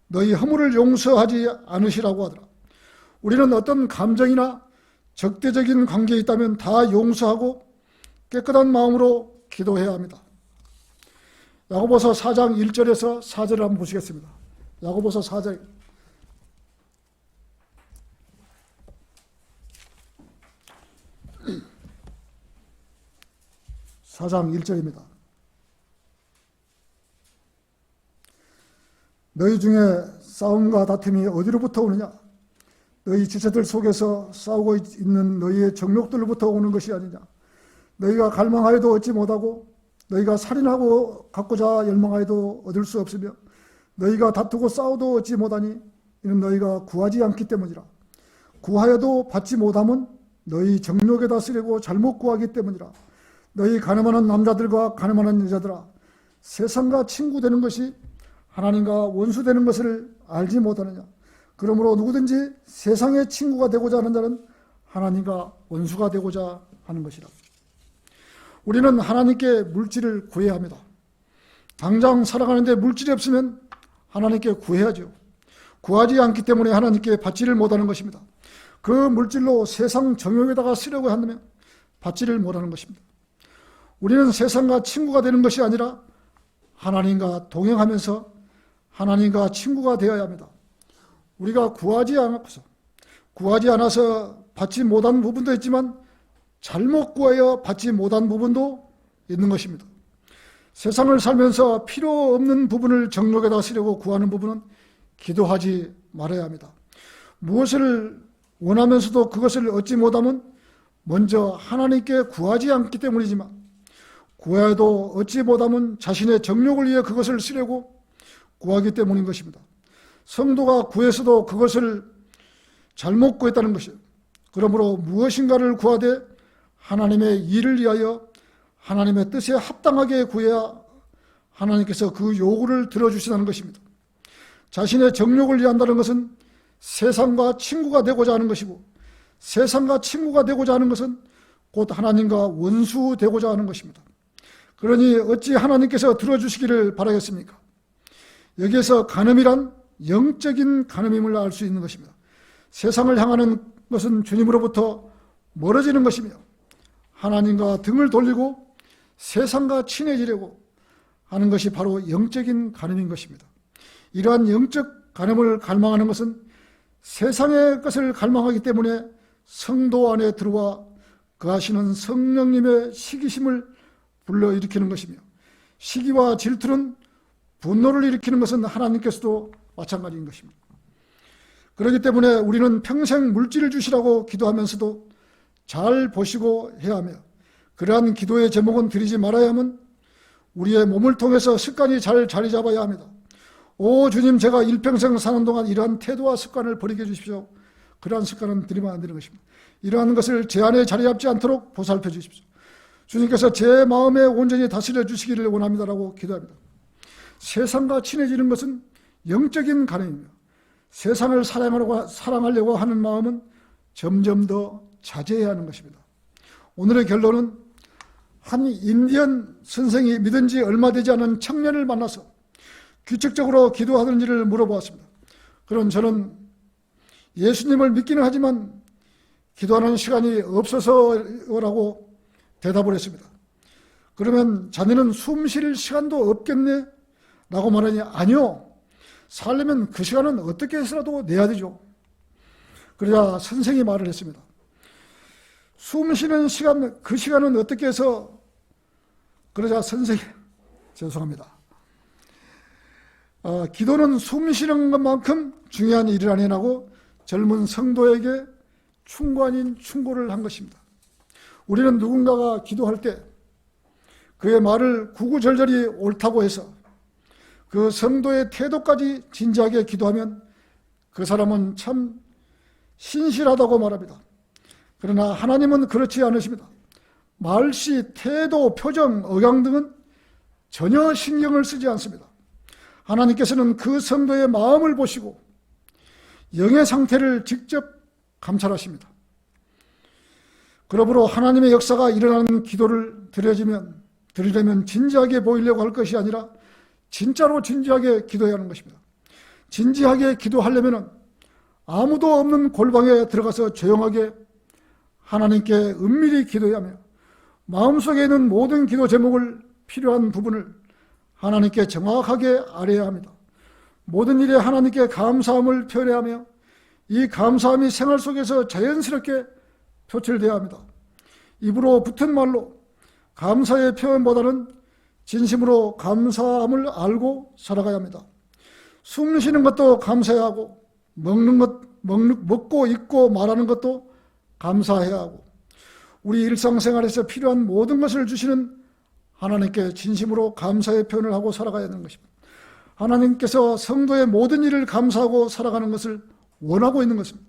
너희 허물을 용서하지 않으시라고 하더라. 우리는 어떤 감정이나 적대적인 관계에 있다면 다 용서하고 깨끗한 마음으로 기도해야 합니다. 야고보서 4장 1절에서 4절을 한번 보시겠습니다. 야고보서 4장 1절입니다. 너희 중에 싸움과 다툼이 어디로부터 오느냐? 너희 지체들 속에서 싸우고 있는 너희의 정욕들로부터 오는 것이 아니냐? 너희가 갈망하여도 얻지 못하고 너희가 살인하고 갖고자 열망하여도 얻을 수 없으며 너희가 다투고 싸워도 얻지 못하니 이는 너희가 구하지 않기 때문이라. 구하여도 받지 못함은 너희 정욕에다 쓰려고 잘못 구하기 때문이라. 너희 가늠하는 남자들과 가늠하는 여자들아, 세상과 친구 되는 것이 하나님과 원수 되는 것을 알지 못하느냐? 그러므로 누구든지 세상의 친구가 되고자 하는 자는 하나님과 원수가 되고자 하는 것이라. 우리는 하나님께 물질을 구해야 합니다. 당장 살아가는데 물질이 없으면 하나님께 구해야죠. 구하지 않기 때문에 하나님께 받지를 못하는 것입니다. 그 물질로 세상 정욕에다가 쓰려고 한다면 받지를 못하는 것입니다. 우리는 세상과 친구가 되는 것이 아니라 하나님과 동행하면서 하나님과 친구가 되어야 합니다. 우리가 구하지 않아서 받지 못한 부분도 있지만 잘못 구하여 받지 못한 부분도 있는 것입니다. 세상을 살면서 필요 없는 부분을 정욕에다 쓰려고 구하는 부분은 기도하지 말아야 합니다. 무엇을 원하면서도 그것을 얻지 못하면 먼저 하나님께 구하지 않기 때문이지만 구해도 얻지 못하면 자신의 정욕을 위해 그것을 쓰려고 구하기 때문인 것입니다. 성도가 구해서도 그것을 잘못 구했다는 것이에요. 그러므로 무엇인가를 구하되 하나님의 일을 위하여 하나님의 뜻에 합당하게 구해야 하나님께서 그 요구를 들어주시다는 것입니다. 자신의 정욕을 위한다는 것은 세상과 친구가 되고자 하는 것이고, 세상과 친구가 되고자 하는 것은 곧 하나님과 원수 되고자 하는 것입니다. 그러니 어찌 하나님께서 들어주시기를 바라겠습니까? 여기에서 간음이란 영적인 간음임을 알 수 있는 것입니다. 세상을 향하는 것은 주님으로부터 멀어지는 것이며, 하나님과 등을 돌리고 세상과 친해지려고 하는 것이 바로 영적인 간음인 것입니다. 이러한 영적 간음을 갈망하는 것은 세상의 것을 갈망하기 때문에 성도 안에 들어와 거하시는 성령님의 시기심을 불러일으키는 것이며, 시기와 질투는 분노를 일으키는 것은 하나님께서도 마찬가지인 것입니다. 그렇기 때문에 우리는 평생 물질을 주시라고 기도하면서도 잘 보시고 해야 하며, 그러한 기도의 제목은 드리지 말아야 함은 우리의 몸을 통해서 습관이 잘 자리 잡아야 합니다. 오 주님, 제가 일평생 사는 동안 이러한 태도와 습관을 버리게 해주십시오. 그러한 습관은 드리면 안 되는 것입니다. 이러한 것을 제 안에 자리 잡지 않도록 보살펴 주십시오. 주님께서 제 마음에 온전히 다스려 주시기를 원합니다라고 기도합니다. 세상과 친해지는 것은 영적인 간음이며, 세상을 사랑하려고 하는 마음은 점점 더 자제해야 하는 것입니다. 오늘의 결론은 한 인디언 선생이 믿은 지 얼마 되지 않은 청년을 만나서 규칙적으로 기도하는지를 물어보았습니다. 그런 저는 예수님을 믿기는 하지만 기도하는 시간이 없어서라고 대답을 했습니다. 그러면 자네는 숨 쉴 시간도 없겠네? 라고 말하니, 아니요. 살려면 그 시간은 어떻게 해서라도 내야 되죠. 그러자 선생이 말을 했습니다. 숨 쉬는 시간, 그 시간은 어떻게 해서? 그러자 선생이, 죄송합니다. 기도는 숨 쉬는 것만큼 중요한 일을 안 해나고 젊은 성도에게 충고 아닌 충고를 한 것입니다. 우리는 누군가가 기도할 때 그의 말을 구구절절히 옳다고 해서 그 성도의 태도까지 진지하게 기도하면 그 사람은 참 신실하다고 말합니다. 그러나 하나님은 그렇지 않으십니다. 말씨, 태도, 표정, 억양 등은 전혀 신경을 쓰지 않습니다. 하나님께서는 그 성도의 마음을 보시고 영의 상태를 직접 감찰하십니다. 그러므로 하나님의 역사가 일어나는 기도를 드리려면 진지하게 보이려고 할 것이 아니라 진짜로 진지하게 기도해야 하는 것입니다. 진지하게 기도하려면 아무도 없는 골방에 들어가서 조용하게 하나님께 은밀히 기도해야 하며, 마음속에 있는 모든 기도 제목을 필요한 부분을 하나님께 정확하게 아뢰야 합니다. 모든 일에 하나님께 감사함을 표현해야 하며, 이 감사함이 생활 속에서 자연스럽게 표출되어야 합니다. 입으로 붙은 말로 감사의 표현보다는 진심으로 감사함을 알고 살아가야 합니다. 숨 쉬는 것도 감사해야 하고, 먹고 입고 말하는 것도 감사해야 하고, 우리 일상생활에서 필요한 모든 것을 주시는 하나님께 진심으로 감사의 표현을 하고 살아가야 하는 것입니다. 하나님께서 성도의 모든 일을 감사하고 살아가는 것을 원하고 있는 것입니다.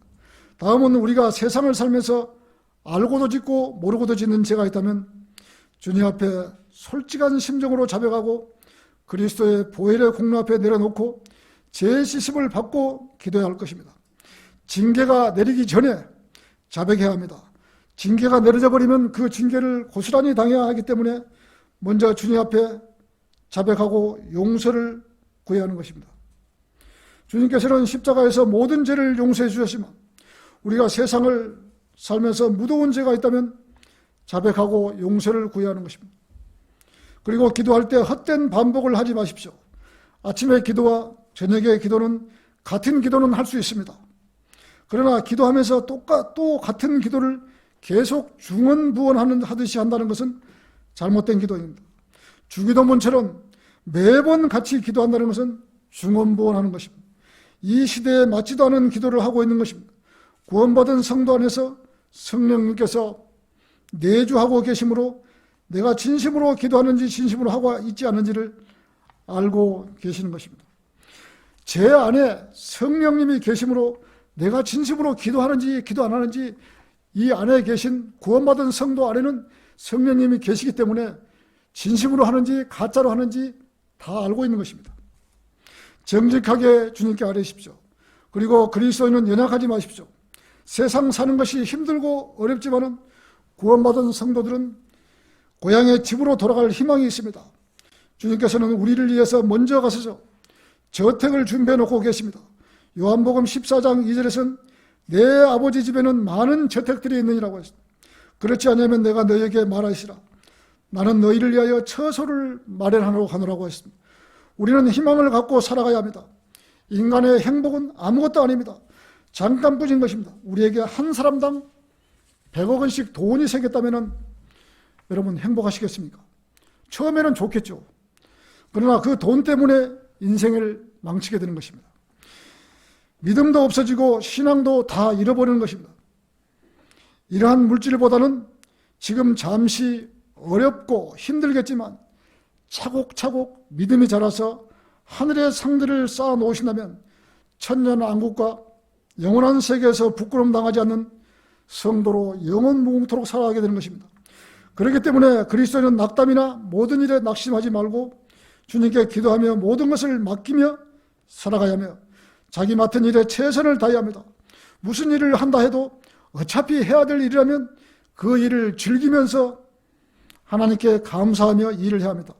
다음은 우리가 세상을 살면서 알고도 짓고 모르고도 짓는 죄가 있다면 주님 앞에 솔직한 심정으로 자백하고 그리스도의 보혈의 공로 앞에 내려놓고 죄 씻음을 받고 기도해야 할 것입니다. 징계가 내리기 전에 자백해야 합니다. 징계가 내려져 버리면 그 징계를 고스란히 당해야 하기 때문에 먼저 주님 앞에 자백하고 용서를 구해야 하는 것입니다. 주님께서는 십자가에서 모든 죄를 용서해 주셨지만 우리가 세상을 살면서 무더운 죄가 있다면 자백하고 용서를 구해야 하는 것입니다. 그리고 기도할 때 헛된 반복을 하지 마십시오. 아침의 기도와 저녁의 기도는 같은 기도는 할 수 있습니다. 그러나 기도하면서 또 같은 기도를 계속 중언부언하듯이 한다는 것은 잘못된 기도입니다. 주기도문처럼 매번 같이 기도한다는 것은 중언부언하는 것입니다. 이 시대에 맞지도 않은 기도를 하고 있는 것입니다. 구원받은 성도 안에서 성령님께서 내주하고 계심으로 내가 진심으로 기도하는지 진심으로 하고 있지 않은지를 알고 계시는 것입니다. 제 안에 성령님이 계심으로 내가 진심으로 기도하는지 기도 안 하는지 이 안에 계신 구원받은 성도 안에는 성령님이 계시기 때문에 진심으로 하는지 가짜로 하는지 다 알고 있는 것입니다. 정직하게 주님께 아뢰십시오. 그리고 그리스도인은 연약하지 마십시오. 세상 사는 것이 힘들고 어렵지만은 구원받은 성도들은 고향의 집으로 돌아갈 희망이 있습니다. 주님께서는 우리를 위해서 먼저 가셔서 저택을 준비해 놓고 계십니다. 요한복음 14장 2절에서는 내 아버지 집에는 많은 저택들이 있느니라고 했습니다. 그렇지 않으면 내가 너희에게 말하시라. 나는 너희를 위하여 처소를 마련하노라고 했습니다. 우리는 희망을 갖고 살아가야 합니다. 인간의 행복은 아무것도 아닙니다. 잠깐뿐인 것입니다. 우리에게 한 사람당 100억 원씩 돈이 생겼다면 여러분 행복하시겠습니까? 처음에는 좋겠죠. 그러나 그 돈 때문에 인생을 망치게 되는 것입니다. 믿음도 없어지고 신앙도 다 잃어버리는 것입니다. 이러한 물질보다는 지금 잠시 어렵고 힘들겠지만 차곡차곡 믿음이 자라서 하늘의 상들을 쌓아 놓으신다면 천년왕국과 영원한 세계에서 부끄러움 당하지 않는 성도로 영원 무궁토록 살아가게 되는 것입니다. 그렇기 때문에 그리스도인은 낙담이나 모든 일에 낙심하지 말고 주님께 기도하며 모든 것을 맡기며 살아가야 하며 자기 맡은 일에 최선을 다해야 합니다. 무슨 일을 한다 해도 어차피 해야 될 일이라면 그 일을 즐기면서 하나님께 감사하며 일을 해야 합니다.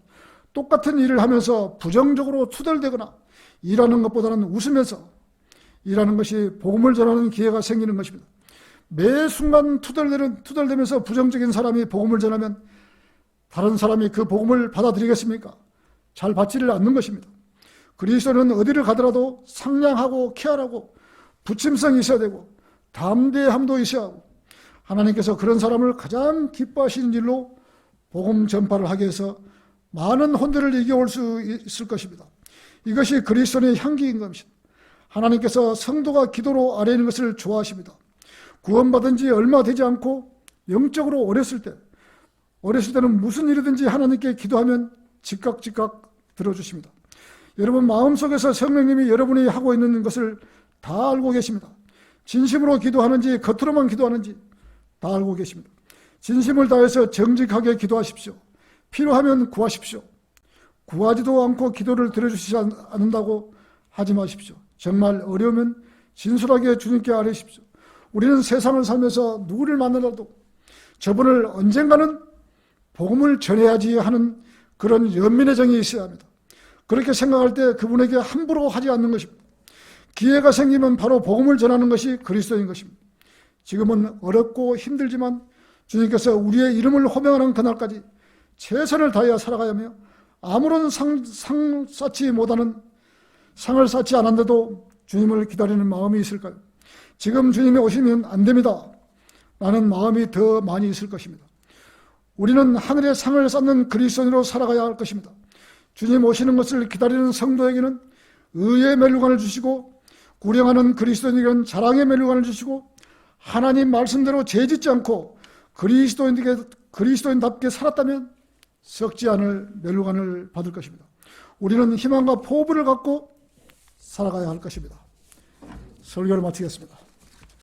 똑같은 일을 하면서 부정적으로 투덜대거나 일하는 것보다는 웃으면서 일하는 것이 복음을 전하는 기회가 생기는 것입니다. 매 순간 투덜대면서 부정적인 사람이 복음을 전하면 다른 사람이 그 복음을 받아들이겠습니까? 잘 받지를 않는 것입니다. 그리스도는 어디를 가더라도 상냥하고 쾌활하고 부침성이 있어야 되고 담대함도 있어야 하고 하나님께서 그런 사람을 가장 기뻐하시는 일로 복음 전파를 하게 해서 많은 혼들을 이겨올 수 있을 것입니다. 이것이 그리스도의 향기인 것입니다. 하나님께서 성도가 기도로 아뢰는 것을 좋아하십니다. 구원받은 지 얼마 되지 않고 영적으로 어렸을 때는 무슨 일이든지 하나님께 기도하면 즉각 들어주십니다. 여러분 마음속에서 성령님이 여러분이 하고 있는 것을 다 알고 계십니다. 진심으로 기도하는지 겉으로만 기도하는지 다 알고 계십니다. 진심을 다해서 정직하게 기도하십시오. 필요하면 구하십시오. 구하지도 않고 기도를 들어주시지 않는다고 하지 마십시오. 정말 어려우면 진솔하게 주님께 아뢰십시오. 우리는 세상을 살면서 누구를 만나도 저분을 언젠가는 복음을 전해야지 하는 그런 연민의 정이 있어야 합니다. 그렇게 생각할 때 그분에게 함부로 하지 않는 것입니다. 기회가 생기면 바로 복음을 전하는 것이 그리스도인 것입니다. 지금은 어렵고 힘들지만 주님께서 우리의 이름을 호명하는 그날까지 최선을 다하여 살아가야 하며 아무런 상을 쌓지 않았는데도 주님을 기다리는 마음이 있을까요? 지금 주님이 오시면 안 됩니다. 라는 마음이 더 많이 있을 것입니다. 우리는 하늘의 상을 쌓는 그리스도인으로 살아가야 할 것입니다. 주님 오시는 것을 기다리는 성도에게는 의의 멸류관을 주시고 구령하는 그리스도인에게는 자랑의 멸류관을 주시고 하나님 말씀대로 죄짓지 않고 그리스도인답게 살았다면 썩지 않을 멸류관을 받을 것입니다. 우리는 희망과 포부를 갖고 살아가야 할 것입니다. 설교를 마치겠습니다.